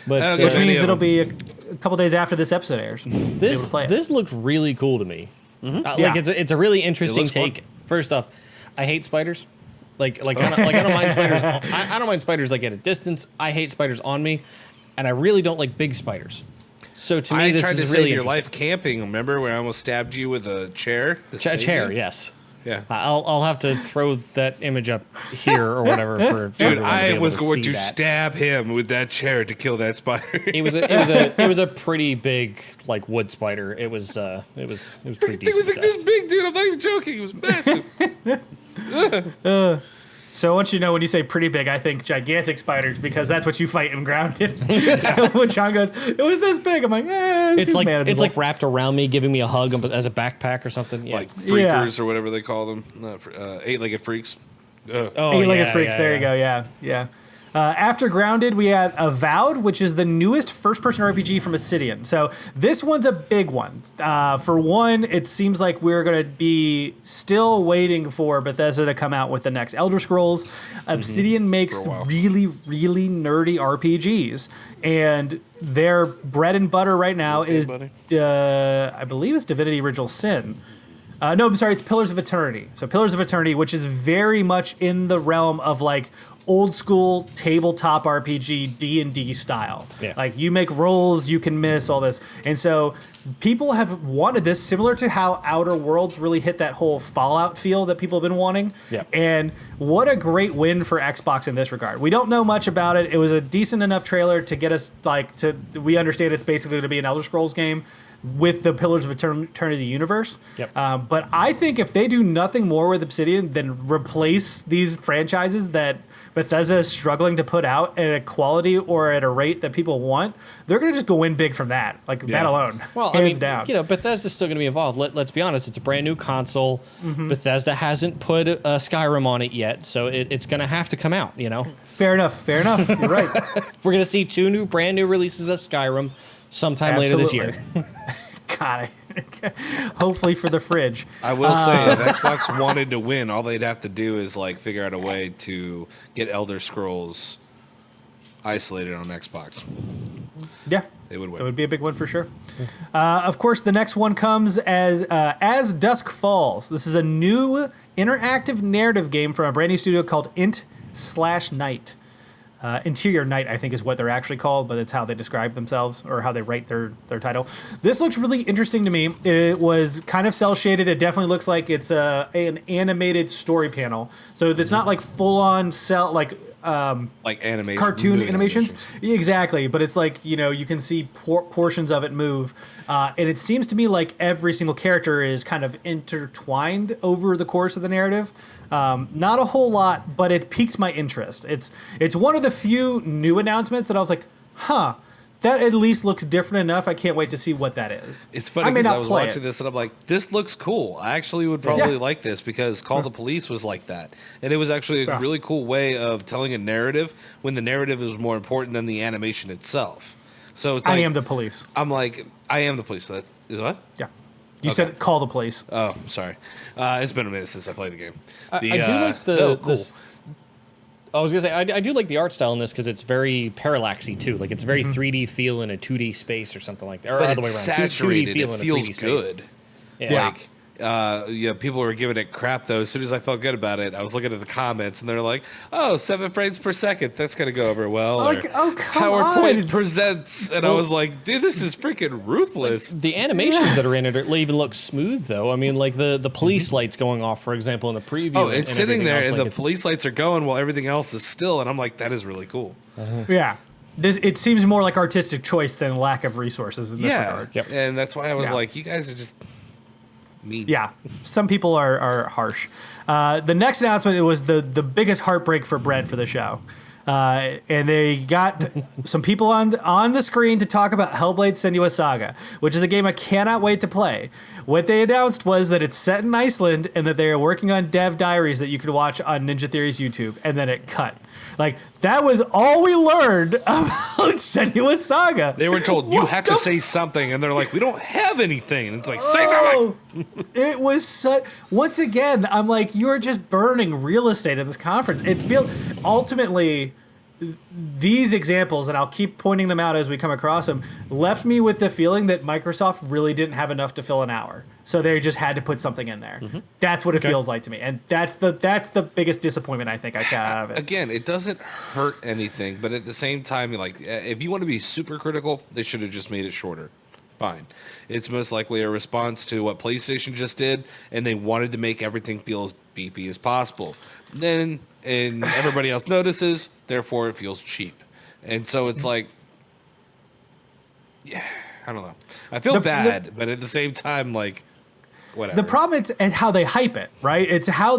But Which Any means of it'll them. be a couple days after this episode airs. this looked really cool to me. Yeah. Like it's a really interesting looks fun. take. First off, I hate spiders. I don't mind spiders. I don't mind spiders like at a distance. I hate spiders on me, and I really don't like big spiders. So to me, I this tried to is save really your interesting. life camping. Remember when I almost stabbed you with a chair? to A save chair, me? yes. Yeah. I'll have to throw that image up here or whatever for Dude, everyone to be I able was to going see to that. stab him with that chair to kill that spider. It was a pretty big like wood spider. It was pretty It decent was like this sized. big, dude. I'm not even joking. It was massive. So I want you to know when you say pretty big, I think gigantic spiders because that's what you fight in Grounded. So when John goes, it was this big, I'm like, It's seems like manageable. it's like wrapped around me, giving me a hug as a backpack or something. Yeah. Like Yeah. freakers or whatever they call them. Not eight-legged freaks. Oh, Eight-legged yeah, freaks. yeah, There yeah. you go. Yeah. After Grounded, we had Avowed, which is the newest first-person RPG from Obsidian. So this one's a big one. For one, it seems like we're going to be still waiting for Bethesda to come out with the next Elder Scrolls. Obsidian makes For a while. really, really nerdy RPGs, and their bread and butter right now is, buddy? I believe it's Divinity Original Sin. No, I'm sorry, it's Pillars of Eternity. So Pillars of Eternity, which is very much in the realm of like old school tabletop RPG D&D style. Yeah. Like you make rolls, you can miss all this. And so people have wanted this similar to how Outer Worlds really hit that whole Fallout feel that people have been wanting. Yeah. And what a great win for Xbox in this regard. We don't know much about it. It was a decent enough trailer to get us we understand it's basically going to be an Elder Scrolls game with the Pillars of Eternity universe. Yep. But I think if they do nothing more with Obsidian than replace these franchises that Bethesda is struggling to put out at a quality or at a rate that people want, they're going to just go in big from that. Like that Yeah. alone. Well, hands I mean, down. Bethesda's still going to be involved. Let's be honest; it's a brand new console. Mm-hmm. Bethesda hasn't put Skyrim on it yet, so it's going to have to come out. Fair enough. You're right. We're going to see two brand new releases of Skyrim sometime later this year. God, hopefully for the fridge. I will say, if Xbox wanted to win, all they'd have to do is like figure out a way to get Elder Scrolls isolated on Xbox. Yeah. They would win. That would be a big one for sure. Of course, the next one comes as Dusk Falls. This is a new interactive narrative game from a brand new studio called Int/Night. Interior Night, I think, is what they're actually called, but it's how they describe themselves or how they write their title. This looks really interesting to me. It was kind of cel shaded. It definitely looks like it's an animated story panel. So it's not like full on cel like animation, cartoon moving animations. Exactly, but it's like you can see portions of it move, and it seems to me like every single character is kind of intertwined over the course of the narrative. Not a whole lot, but it piqued my interest. It's one of the few new announcements that I was like, huh, that at least looks different enough. I can't wait to see what that is. It's funny I may because not I was play watching it. this and I'm like, this looks cool. I actually would probably Yeah. like this because Call the Police was like that. And it was actually a Yeah. really cool way of telling a narrative when the narrative is more important than the animation itself. So it's like, I am the police. I'm like, I am the police. That is what? Yeah. You Okay. said call the police. Oh, sorry. It's been a minute since I played the game. I do like no, cool. I was gonna say I do like the art style in this because it's very parallaxy too. Like it's very Mm-hmm. 3D feel in a 2D space or something like that, or But other way it's around. 2D saturated. feel It in a 3D feels space. good. Yeah. Like, people were giving it crap though. As soon as I felt good about it, I was looking at the comments and they're like, "Oh, 7 frames per second. That's gonna go over well." Like, or, oh, come PowerPoint on. presents, and I was like, "Dude, this is freaking ruthless." The animations that are in it even look smooth though. I mean, like the police lights going off, for example, in the preview. Oh, and it's sitting everything there, else, and like the it's- police lights are going while everything else is still, and I'm like, "That is really cool." Yeah. It seems more like artistic choice than lack of resources in this regard. Yep. And that's why I was Yeah. like, "You guys are just mean." Yeah, some people are harsh. The next announcement, it was the biggest heartbreak for Brent for the show. And they got some people on the screen to talk about Hellblade: Senua Saga, which is a game I cannot wait to play. What they announced was that it's set in Iceland and that they are working on dev diaries that you could watch on Ninja Theory's YouTube, and then it cut. Like, that was all we learned about Senua Saga. They were told, you have to say something, and they're like, we don't have anything. And it's like, say something! It was such... Once again, I'm like, you're just burning real estate at this conference. It feels... Ultimately, these examples, and I'll keep pointing them out as we come across them, left me with the feeling that Microsoft really didn't have enough to fill an hour. So they just had to put something in there. Mm-hmm. That's what it feels like to me. And that's the biggest disappointment I think I got out of it. Again, it doesn't hurt anything, but at the same time, like, if you want to be super critical, they should have just made it shorter. Fine. It's most likely a response to what PlayStation just did, and they wanted to make everything feel as beefy as possible. And everybody else notices, therefore it feels cheap. And so it's like, yeah, I don't know. I feel bad, but at the same time, like, whatever. The problem is how they hype it, right? It's how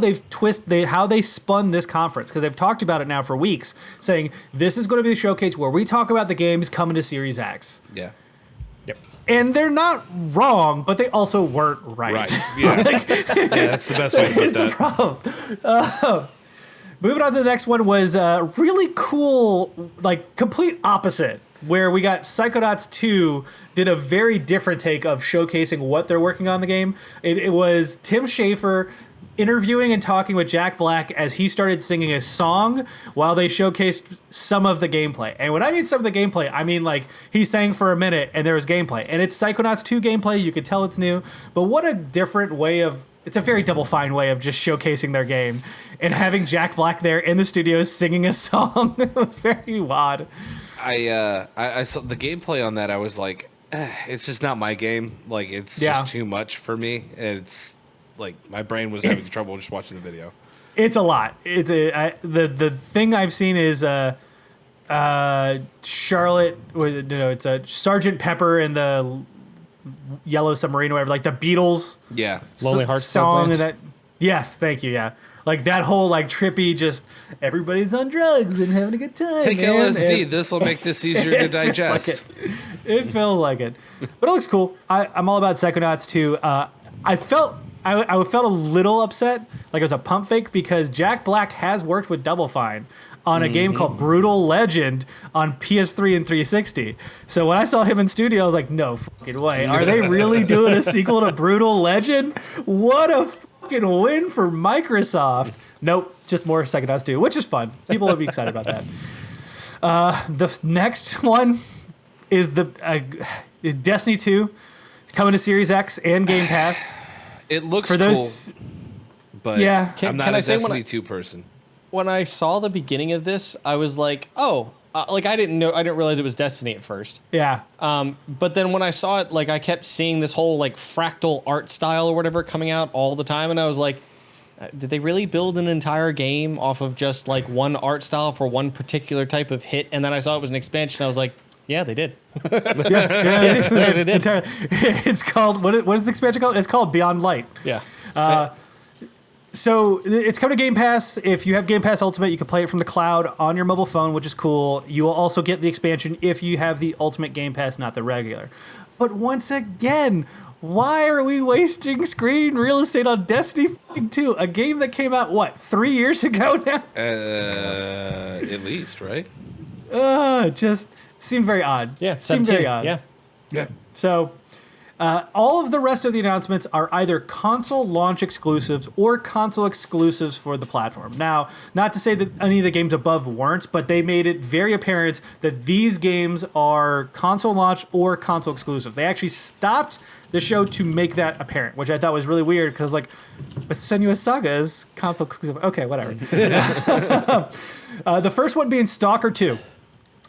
how they spun this conference, because they've talked about it now for weeks, saying this is going to be the showcase where we talk about the games coming to Series X. Yeah. Yep. And they're not wrong, but they also weren't right. Right. Yeah. Yeah, that's the best way to put that. The problem. Moving on to the next one was really cool, like complete opposite, where we got Psychonauts 2 did a very different take of showcasing what they're working on in the game. It was Tim Schafer interviewing and talking with Jack Black as he started singing a song while they showcased some of the gameplay. And when I mean some of the gameplay, I mean like he sang for a minute and there was gameplay. And it's Psychonauts 2 gameplay. You could tell it's new. But what a different way of... It's a very Double Fine way of just showcasing their game. And having Jack Black there in the studio singing a song. It was very odd. I saw the gameplay on that. I was like, it's just not my game. Like, it's just too much for me. It's like my brain was having trouble just watching the video. It's a lot. The thing I've seen is Charlotte. It's Sergeant Pepper in the Yellow Submarine or whatever. Like the Beatles. Yeah. Lonely Hearts song and that. Yes, thank you. Yeah. Like that whole like trippy, just everybody's on drugs and having a good time. Take LSD. This will make this easier to digest. It felt like it, but it looks cool. I'm all about Psychonauts 2. I felt a little upset, like it was a pump fake, because Jack Black has worked with Double Fine on a game called Brutal Legend on PS3 and 360. So when I saw him in studio, I was like, no fucking way. Are they really doing a sequel to Brutal Legend? What a fucking win for Microsoft. Nope, just more Psychonauts 2, which is fun. People will be excited about that. The next one is is Destiny 2 coming to Series X and Game Pass. It looks cool, but yeah. I'm not a Destiny 2 person. When I saw the beginning of this, I was like, oh, like I didn't realize it was Destiny at first. Yeah. But then when I saw it, like I kept seeing this whole like fractal art style or whatever coming out all the time, and I was like, did they really build an entire game off of just like one art style for one particular type of hit? And then I saw it was an expansion. I was like, yeah, they did. Yeah, they did. It's called, what is the expansion called? It's called Beyond Light. Yeah. So it's coming to Game Pass. If you have Game Pass Ultimate, you can play it from the cloud on your mobile phone, which is cool. You will also get the expansion if you have the Ultimate Game Pass, not the regular. But once again, why are we wasting screen real estate on Destiny 2? A game that came out, 3 years ago now? At least, right? Just seemed very odd. Yeah, seemed very odd. Yeah. So all of the rest of the announcements are either console launch exclusives or console exclusives for the platform. Now, not to say that any of the games above weren't, but they made it very apparent that these games are console launch or console exclusive. They actually stopped the show to make that apparent, which I thought was really weird because, like, but Senua Saga is console exclusive. Okay, whatever. The first one being Stalker 2.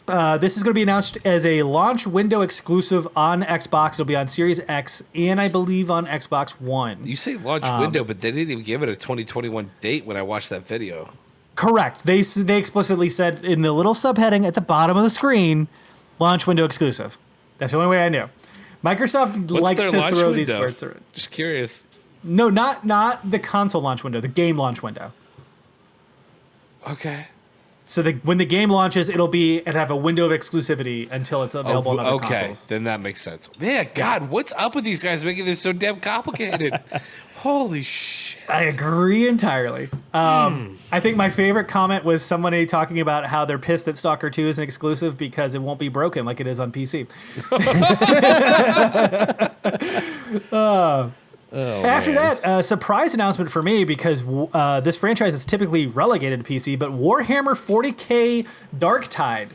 This is going to be announced as a launch window exclusive on Xbox. It'll be on Series X and I believe on Xbox One. You say launch window, but they didn't even give it a 2021 date when I watched that video. Correct. They explicitly said in the little subheading at the bottom of the screen, launch window exclusive. That's the only way I knew. Microsoft likes to throw these words around. Just curious. No, not the console launch window, the game launch window. Okay. So when the game launches, it'll have a window of exclusivity until it's available on other consoles. Then that makes sense. Man, God, what's up with these guys making this so damn complicated? Holy shit. I agree entirely. I think my favorite comment was somebody talking about how they're pissed that Stalker 2 isn't exclusive because it won't be broken like it is on PC. After that, a surprise announcement for me because this franchise is typically relegated to PC, but Warhammer 40K Darktide.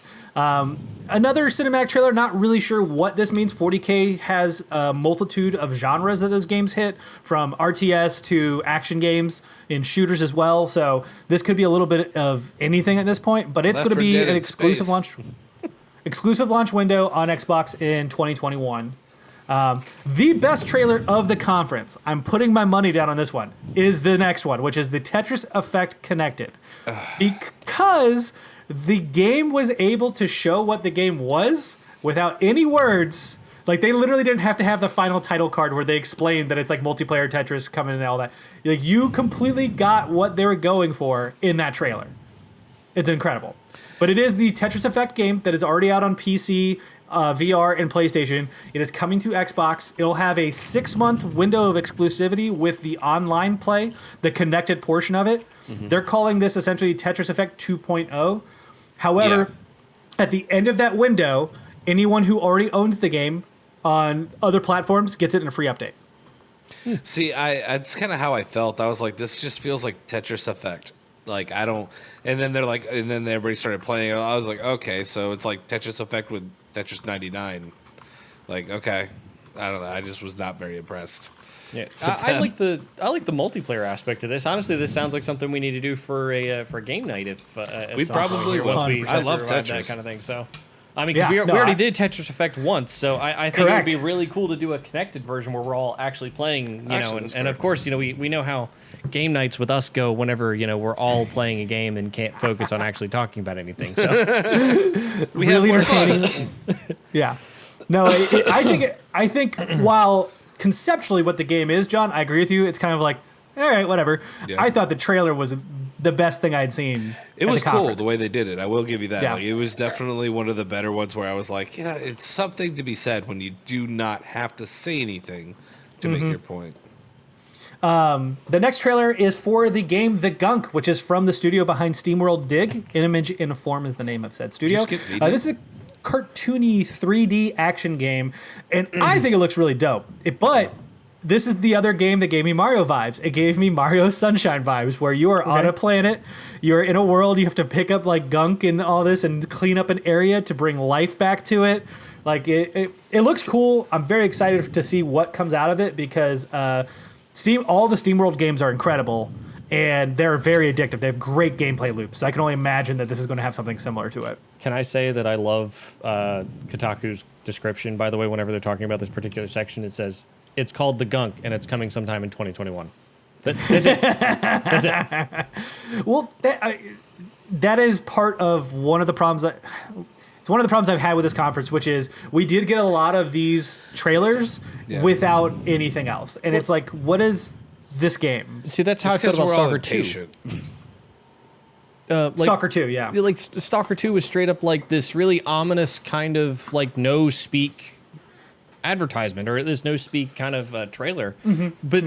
Another cinematic trailer, not really sure what this means. 40K has a multitude of genres that those games hit, from RTS to action games and shooters as well. So this could be a little bit of anything at this point, but it's going to be an exclusive launch window on Xbox in 2021. The best trailer of the conference, I'm putting my money down on this one, is the next one, which is the Tetris Effect Connected. Because the game was able to show what the game was without any words. Like, they literally didn't have to have the final title card where they explained that it's like multiplayer Tetris coming and all that. Like, you completely got what they were going for in that trailer. It's incredible. But it is the Tetris Effect game that is already out on PC, VR, and PlayStation. It is coming to Xbox. It'll have a 6-month window of exclusivity with the online play, the connected portion of it. They're calling this essentially Tetris Effect 2.0. However, at the end of that window, anyone who already owns the game on other platforms gets it in a free update. See, that's kind of how I felt. I was like, this just feels like Tetris Effect. Like, I don't... And then they're like... And then everybody started playing. I was like, okay, so it's like Tetris Effect with Tetris 99. Like, okay. I don't know. I just was not very impressed. Yeah, I like the multiplayer aspect of this. Honestly, this sounds like something we need to do for a game night. If we probably will. I love Tetris, that kind of thing. So, I mean, because we already did Tetris Effect once, so I think it would be really cool to do a connected version where we're all actually playing. And of course, we know how game nights with us go whenever we're all playing a game and can't focus on actually talking about anything. So we really entertaining. Yeah. No, I think while conceptually what the game is, John, I agree with you. It's kind of like, all right, whatever. Yeah. I thought the trailer was the best thing I'd seen. It was cool the way they did it. I will give you that. Yeah. Like, it was definitely one of the better ones where I was like, it's something to be said when you do not have to say anything to make your point. The next trailer is for the game The Gunk, which is from the studio behind SteamWorld Dig. Image Inform is the name of said studio. This is a cartoony 3D action game, and I think it looks really dope. But this is the other game that gave me Mario vibes. It gave me Mario Sunshine vibes, where you are on a planet, you're in a world, you have to pick up like gunk and all this and clean up an area to bring life back to it. Like it looks cool. I'm very excited to see what comes out of it because all the SteamWorld games are incredible. And they're very addictive. They have great gameplay loops. So I can only imagine that this is going to have something similar to it. Can I say that I love Kotaku's description, by the way, whenever they're talking about this particular section, it says, it's called The Gunk, and it's coming sometime in 2021. That's it. That's it. Well, that is part of one of the problems it's one of the problems I've had with this conference, which is we did get a lot of these trailers without anything else. And it's like, what is this game? See, that's how I felt about Stalker 2. Stalker 2, yeah. Like, Stalker 2 was straight up like this really ominous kind of like no-speak advertisement or this no-speak kind of trailer. But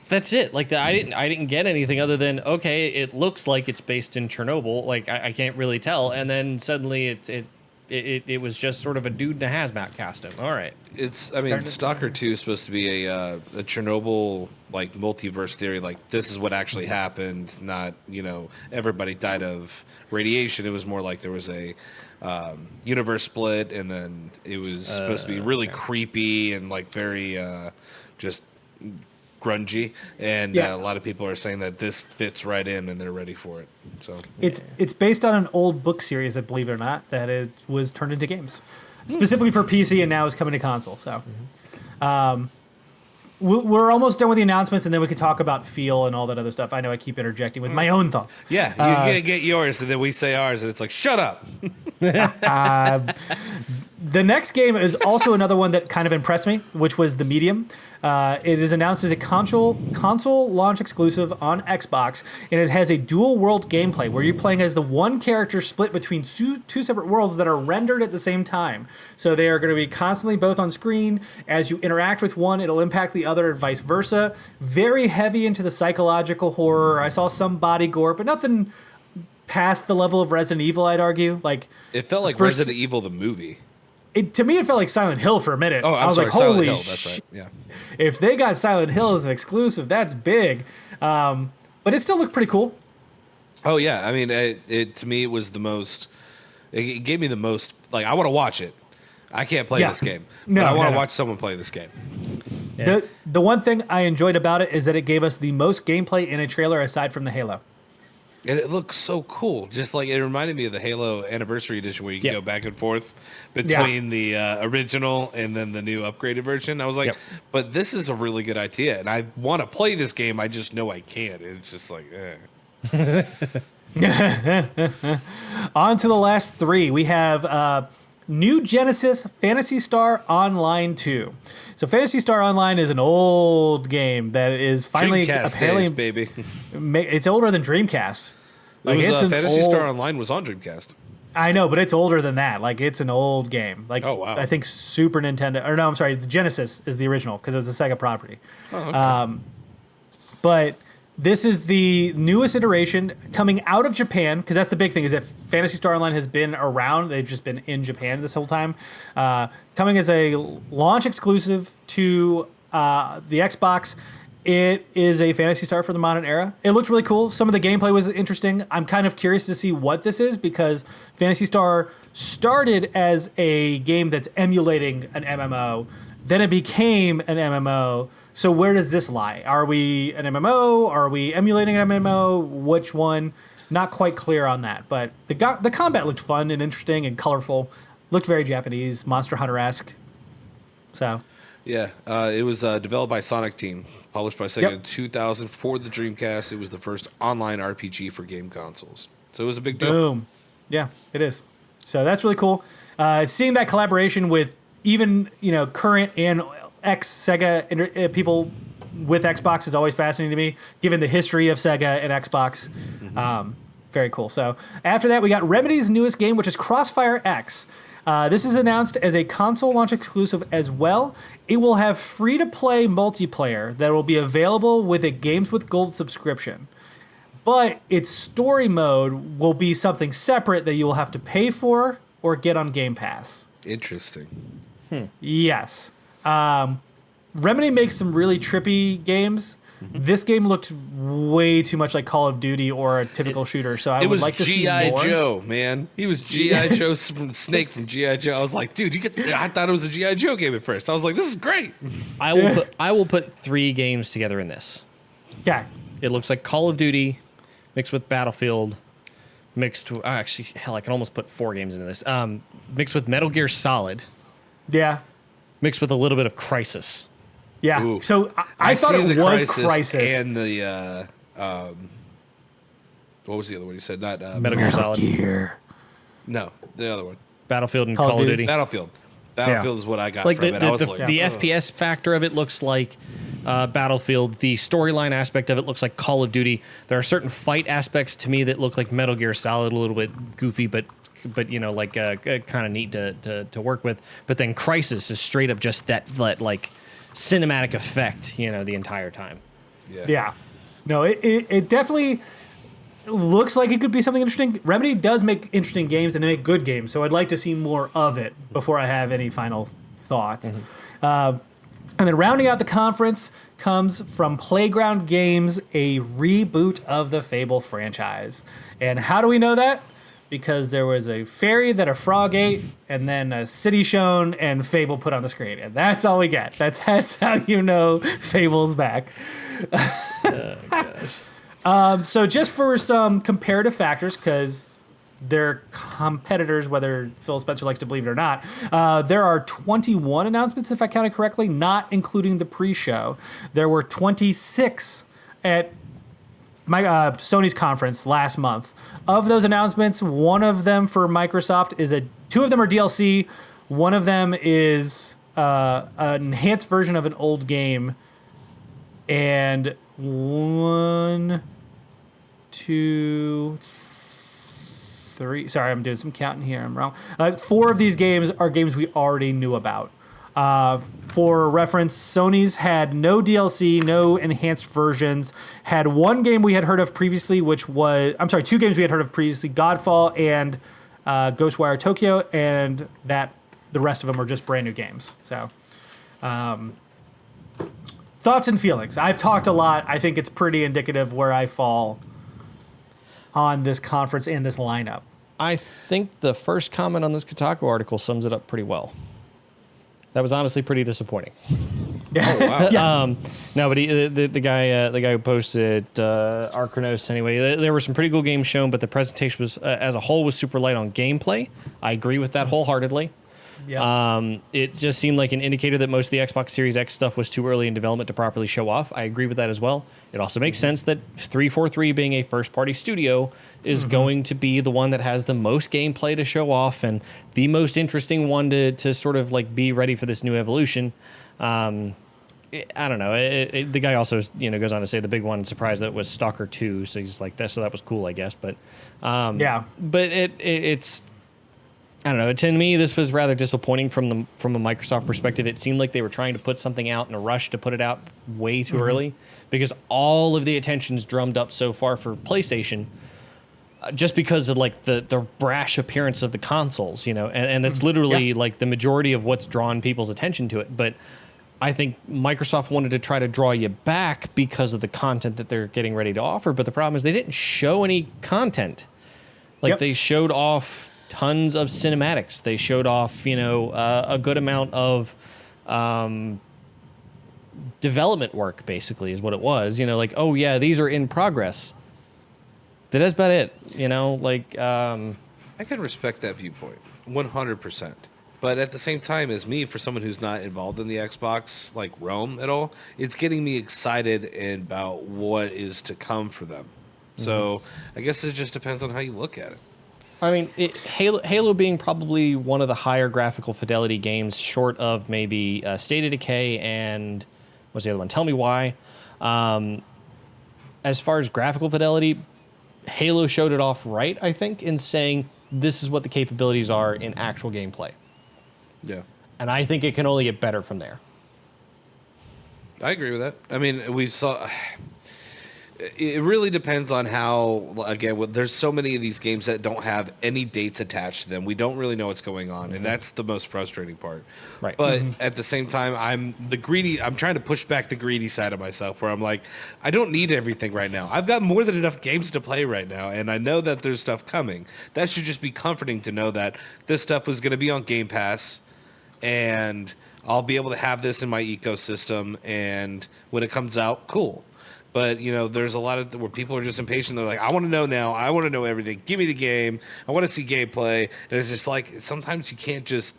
that's it. Like, I didn't get anything other than, okay, it looks like it's based in Chernobyl. Like, I can't really tell. And then suddenly it was just sort of a dude in a hazmat costume. All right. Stalker 2 is supposed to be a Chernobyl like multiverse theory. Like, this is what actually happened. Not, everybody died of radiation. It was more like there was a universe split, and then it was supposed to be really creepy and like very just grungy. And a lot of people are saying that this fits right in, and they're ready for it. So it's based on an old book series, believe it or not, that it was turned into games. Specifically for PC, and now is coming to console. So, we're almost done with the announcements, and then we could talk about feel and all that other stuff. I know I keep interjecting with my own thoughts. Yeah, you get yours, and then we say ours, and it's like, shut up. The next game is also another one that kind of impressed me, which was The Medium. It is announced as a console launch exclusive on Xbox, and it has a dual world gameplay where you're playing as the one character split between two separate worlds that are rendered at the same time. So they are going to be constantly both on screen. As you interact with one, it'll impact the other, and vice versa. Very heavy into the psychological horror. I saw some body gore, but nothing past the level of Resident Evil, I'd argue. Like, it felt like Resident Evil the movie. To me, it felt like Silent Hill for a minute. Oh, I was sorry, like, holy Silent Hill, that's right. Yeah. If they got Silent Hill as an exclusive, that's big. But it still looked pretty cool. Oh yeah, I mean, it to me it was the most. It gave me the most. Like, I want to watch it. I can't play this game, but I want to watch someone play this game. Yeah. The one thing I enjoyed about it is that it gave us the most gameplay in a trailer aside from the Halo. And it looks so cool. Just like it reminded me of the Halo Anniversary Edition where you can go back and forth between the original and then the new upgraded version. I was like, but this is a really good idea. And I want to play this game. I just know I can't. It's just like, On to the last three. We have New Genesis Phantasy Star Online 2. So Phantasy Star Online is an old game that is finally Dreamcast apparently days, baby. It's older than Dreamcast. Like, It was, it's an Phantasy old, Star Online was on Dreamcast. I know, but it's older than that. Like, it's an old game. Like, oh, wow. I think Super Nintendo, or no, I'm sorry, the Genesis is the original because it was a Sega property. Oh, okay. But this is the newest iteration coming out of Japan, because that's the big thing, is that Phantasy Star Online has been around. They've just been in Japan this whole time. Coming as a launch exclusive to the Xbox. It is a Phantasy Star for the modern era. It looked really cool. Some of the gameplay was interesting. I'm kind of curious to see what this is, because Phantasy Star started as a game that's emulating an MMO. Then it became an MMO. So where does this lie? Are we an MMO? Are we emulating an MMO? Which one? Not quite clear on that. But the combat looked fun and interesting and colorful. Looked very Japanese, Monster Hunter-esque. So. Yeah, it was developed by Sonic Team, published by Sega in 2000 for the Dreamcast. It was the first online RPG for game consoles. So it was a big deal. Boom. Yeah, it is. So that's really cool. Seeing that collaboration with even, current and ex-Sega people with Xbox is always fascinating to me, given the history of Sega and Xbox. Very cool. So after that, we got Remedy's newest game, which is Crossfire X. This is announced as a console launch exclusive as well. It will have free-to-play multiplayer that will be available with a Games with Gold subscription. But its story mode will be something separate that you will have to pay for or get on Game Pass. Interesting. Yes. Remedy makes some really trippy games. This game looked way too much like Call of Duty or a typical shooter, so I would like to see more. It was G.I. Joe, man. He was G.I. Joe from Snake from G.I. Joe. I was like, dude, I thought it was a G.I. Joe game at first. I was like, this is great. I will put 3 games together in this. Okay. It looks like Call of Duty mixed with Battlefield, mixed with, actually, hell, I can almost put 4 games into this. Mixed with Metal Gear Solid. Yeah. Mixed with a little bit of Crisis. Yeah. Ooh. So I thought it was Crisis. And the, what was the other one you said? Not Metal Gear Solid. Gear. No, the other one. Battlefield and Call of Duty. Battlefield. Battlefield is what I got Like from it. I was like, the FPS factor of it looks like Battlefield. The storyline aspect of it looks like Call of Duty. There are certain fight aspects to me that look like Metal Gear Solid, a little bit goofy, but kind of neat to work with. But then Crisis is straight up just that like cinematic effect, the entire time. Yeah. No, it definitely looks like it could be something interesting. Remedy does make interesting games, and they make good games, so I'd like to see more of it before I have any final thoughts. And then rounding out the conference comes from Playground Games, a reboot of the Fable franchise. And how do we know that? Because there was a ferry that a frog ate, and then a city shown, and Fable put on the screen. And that's all we get. That's how you know Fable's back. So just for some comparative factors, because they're competitors, whether Phil Spencer likes to believe it or not, there are 21 announcements, if I counted correctly, not including the pre-show. There were 26 at Sony's conference last month. Of those announcements, one of them for Microsoft two of them are DLC. One of them is an enhanced version of an old game, and 1, 2, 3. Sorry, I'm doing some counting here. I'm wrong. 4 of these games are games we already knew about. For reference, Sony's had no DLC, no enhanced versions. Had one game we had heard of previously, which was 2 games we had heard of previously: Godfall and Ghostwire Tokyo, and that the rest of them are just brand new games. So, thoughts and feelings. I've talked a lot. I think it's pretty indicative where I fall on this conference and this lineup. I think the first comment on this Kotaku article sums it up pretty well. That was honestly pretty disappointing. Oh, wow. Yeah. No, but the guy who posted Archronos anyway. There were some pretty cool games shown, but the presentation was as a whole was super light on gameplay. I agree with that wholeheartedly. Yeah. It just seemed like an indicator that most of the Xbox Series X stuff was too early in development to properly show off. I agree with that as well. It also makes sense that 343 being a first-party studio is going to be the one that has the most gameplay to show off and the most interesting one to sort of like be ready for this new evolution. I don't know. The guy also goes on to say the big one surprise that was Stalker 2. So he's like that. So that was cool, I guess. But yeah. But it's. I don't know. To me, this was rather disappointing from a Microsoft perspective. It seemed like they were trying to put something out in a rush to put it out way too early, because all of the attention's drummed up so far for PlayStation, just because of like the brash appearance of the consoles, and that's literally like the majority of what's drawn people's attention to it. But I think Microsoft wanted to try to draw you back because of the content that they're getting ready to offer. But the problem is they didn't show any content. Like they showed off tons of cinematics. They showed off, a good amount of development work, basically, is what it was. Like, oh, yeah, these are in progress. That's about it, I can respect that viewpoint 100%. But at the same time, as me, for someone who's not involved in the Xbox realm at all, it's getting me excited about what is to come for them. So I guess it just depends on how you look at it. I mean, Halo being probably one of the higher graphical fidelity games, short of maybe State of Decay and what's the other one? Tell Me Why. As far as graphical fidelity, Halo showed it off right, I think, in saying this is what the capabilities are in actual gameplay. Yeah. And I think it can only get better from there. I agree with that. I mean, we saw... It really depends on how, again, there's so many of these games that don't have any dates attached to them. We don't really know what's going on, and that's the most frustrating part. Right. But at the same time, I'm trying to push back the greedy side of myself, where I'm like, I don't need everything right now. I've got more than enough games to play right now, and I know that there's stuff coming. That should just be comforting to know that this stuff was going to be on Game Pass, and I'll be able to have this in my ecosystem, and when it comes out, cool. But, there's a lot of where people are just impatient. They're like, I want to know now. I want to know everything. Give me the game. I want to see gameplay. And it's just like, sometimes you can't just,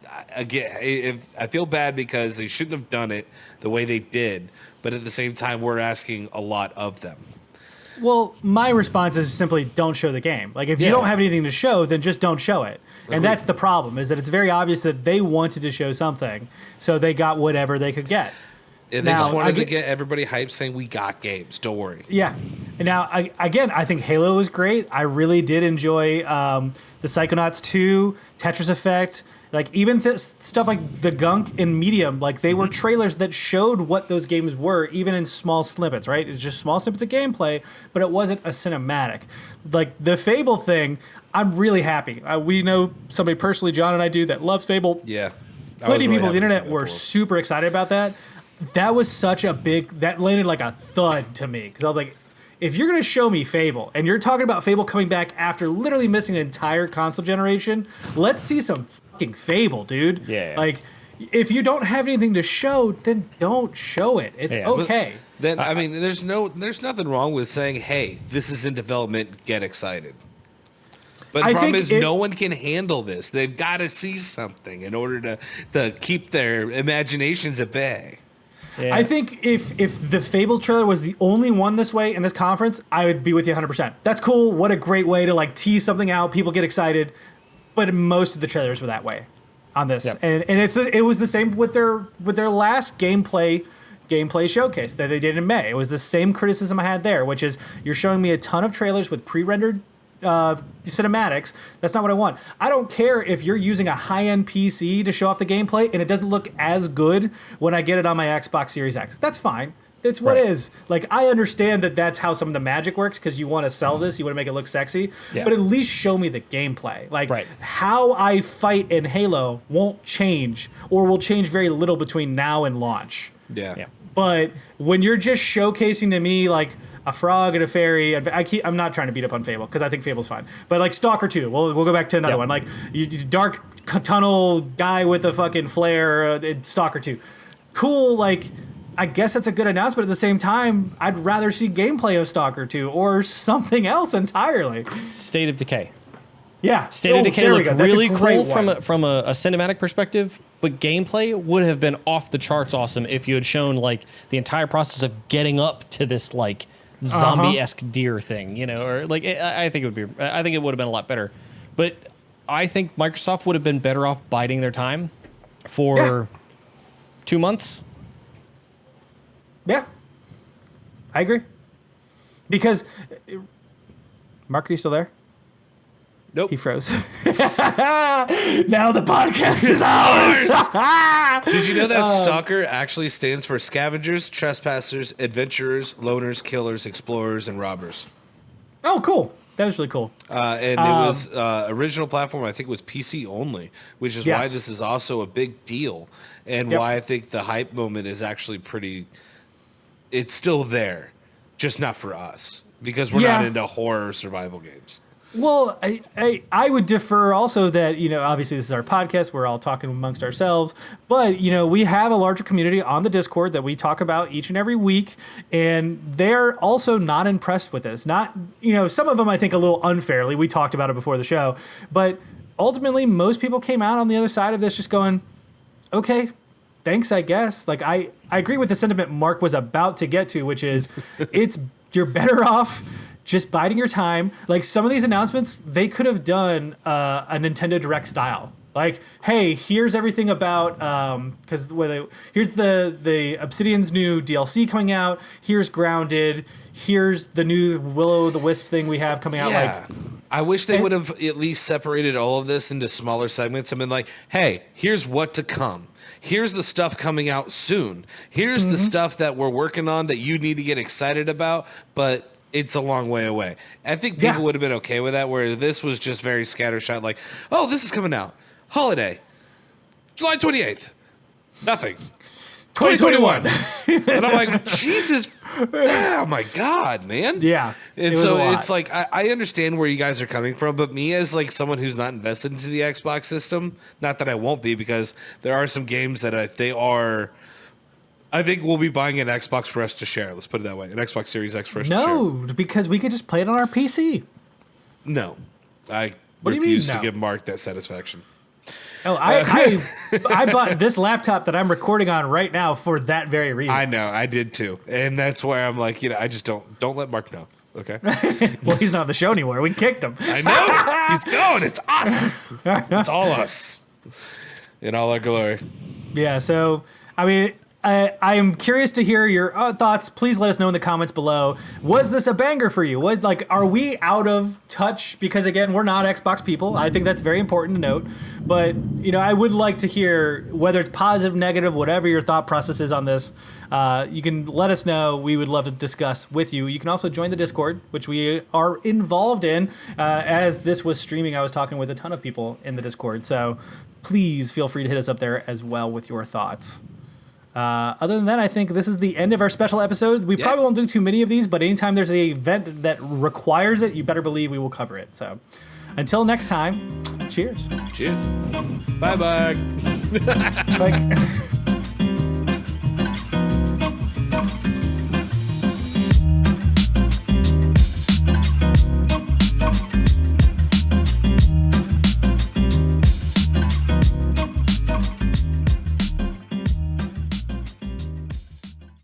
I feel bad because they shouldn't have done it the way they did. But at the same time, we're asking a lot of them. Well, my response is simply don't show the game. Like, if you don't have anything to show, then just don't show it. And that's the problem, is that it's very obvious that they wanted to show something, so they got whatever they could get. And they just wanted to get everybody hyped, saying, we got games, don't worry. Yeah. And now, I think Halo was great. I really did enjoy the Psychonauts 2, Tetris Effect, like even stuff like the Gunk and Medium. Like, they were trailers that showed what those games were, even in small snippets, right? It's just small snippets of gameplay, but it wasn't a cinematic. Like, the Fable thing, I'm really happy. We know somebody personally, John and I do, that loves Fable. Yeah. Plenty of people on the internet were super excited about that. That was such a that landed like a thud to me, because I was like, if you're going to show me Fable, and you're talking about Fable coming back after literally missing an entire console generation, let's see some fucking Fable, dude. Yeah. Like, if you don't have anything to show, then don't show it. It's okay. Then, I mean, there's nothing wrong with saying, hey, this is in development, get excited. But the problem is no one can handle this. They've got to see something in order to keep their imaginations at bay. Yeah. I think if the Fable trailer was the only one this way in this conference, I would be with you 100%. That's cool. What a great way to tease something out. People get excited. But most of the trailers were that way. on this, Yep. and it was the same with their last gameplay showcase that they did in May. It was the same criticism I had there, which is you're showing me a ton of trailers with pre-rendered cinematics. That's not what I want. I don't care if you're using a high-end PC to show off the gameplay and it doesn't look as good when I get it on my Xbox Series X. That's fine. That's what it is. Like, I understand that that's how some of the magic works because you want to sell this, you want to make it look sexy, but at least show me the gameplay. Like, how I fight in Halo won't change or will change very little between now and launch. Yeah. But when you're just showcasing to me, like, a frog and a fairy, I'm not trying to beat up on Fable because I think Fable's fine. But like Stalker 2, we'll go back to another one. Like dark tunnel guy with a fucking flare, Stalker 2. Cool, like I guess that's a good announcement. At the same time, I'd rather see gameplay of Stalker 2 or something else entirely. State of Decay. Yeah. State of Decay looked really cool from a cinematic perspective, but gameplay would have been off the charts awesome if you had shown like the entire process of getting up to this like zombie-esque deer thing, you know, or like I think it would have been a lot better. But I think Microsoft would have been better off biding their time for 2 months. Yeah, I agree. Because Mark, are you still there? Nope. He froze. Now the podcast is ours. Did you know that Stalker actually stands for scavengers, trespassers, adventurers, loners, killers, explorers, and robbers? Oh, cool. That is really cool. And it was original platform, I think it was PC only, which is why this is also a big deal and why I think the hype moment is actually it's still there, just not for us because we're not into horror survival games. Well, I would defer also that, you know, obviously this is our podcast. We're all talking amongst ourselves. But, you know, we have a larger community on the Discord that we talk about each and every week. And they're also not impressed with this. Not, you know, some of them I think a little unfairly. We talked about it before the show. But ultimately, most people came out on the other side of this just going, okay, thanks, I guess. Like, I agree with the sentiment Mark was about to get to, which is you're better off just biding your time. Like some of these announcements, they could have done a Nintendo Direct style. Like, hey, here's everything about because here's the Obsidian's new DLC coming out. Here's Grounded. Here's the new Will-O-the-Wisp thing we have coming out. Yeah. Like, I wish they would have at least separated all of this into smaller segments and been like, hey, here's what to come. Here's the stuff coming out soon. Here's the stuff that we're working on that you need to get excited about, but it's a long way away. I think people would have been okay with that, where this was just very scattershot, like, oh, this is coming out. Holiday. July 28th. Nothing. 2021. And I'm like, Jesus. Oh, my God, man. Yeah. And so it's like, I understand where you guys are coming from, but me as like someone who's not invested into the Xbox system, not that I won't be, because there are some games that I think we'll be buying an Xbox for us to share. Let's put it that way. An Xbox Series X for us to share. No, because we could just play it on our PC. No. I What do you refuse mean, to no? give Mark that satisfaction. Oh, I bought this laptop that I'm recording on right now for that very reason. I know. I did too. And that's why I'm like, you know, I just don't let Mark know. Okay? Well, he's not on the show anymore. We kicked him. I know. He's gone. It's us. It's all us. In all our glory. Yeah, so, I mean, I am curious to hear your thoughts. Please let us know in the comments below. Was this a banger for you? Are we out of touch? Because again, we're not Xbox people. I think that's very important to note. But, you know, I would like to hear whether it's positive, negative, whatever your thought process is on this. You can let us know. We would love to discuss with you. You can also join the Discord, which we are involved in. As this was streaming, I was talking with a ton of people in the Discord. So please feel free to hit us up there as well with your thoughts. Other than that, I think this is the end of our special episode. We probably won't do too many of these, but anytime there's an event that requires it, you better believe we will cover it. So until next time, cheers. Cheers. Bye-bye. It's like...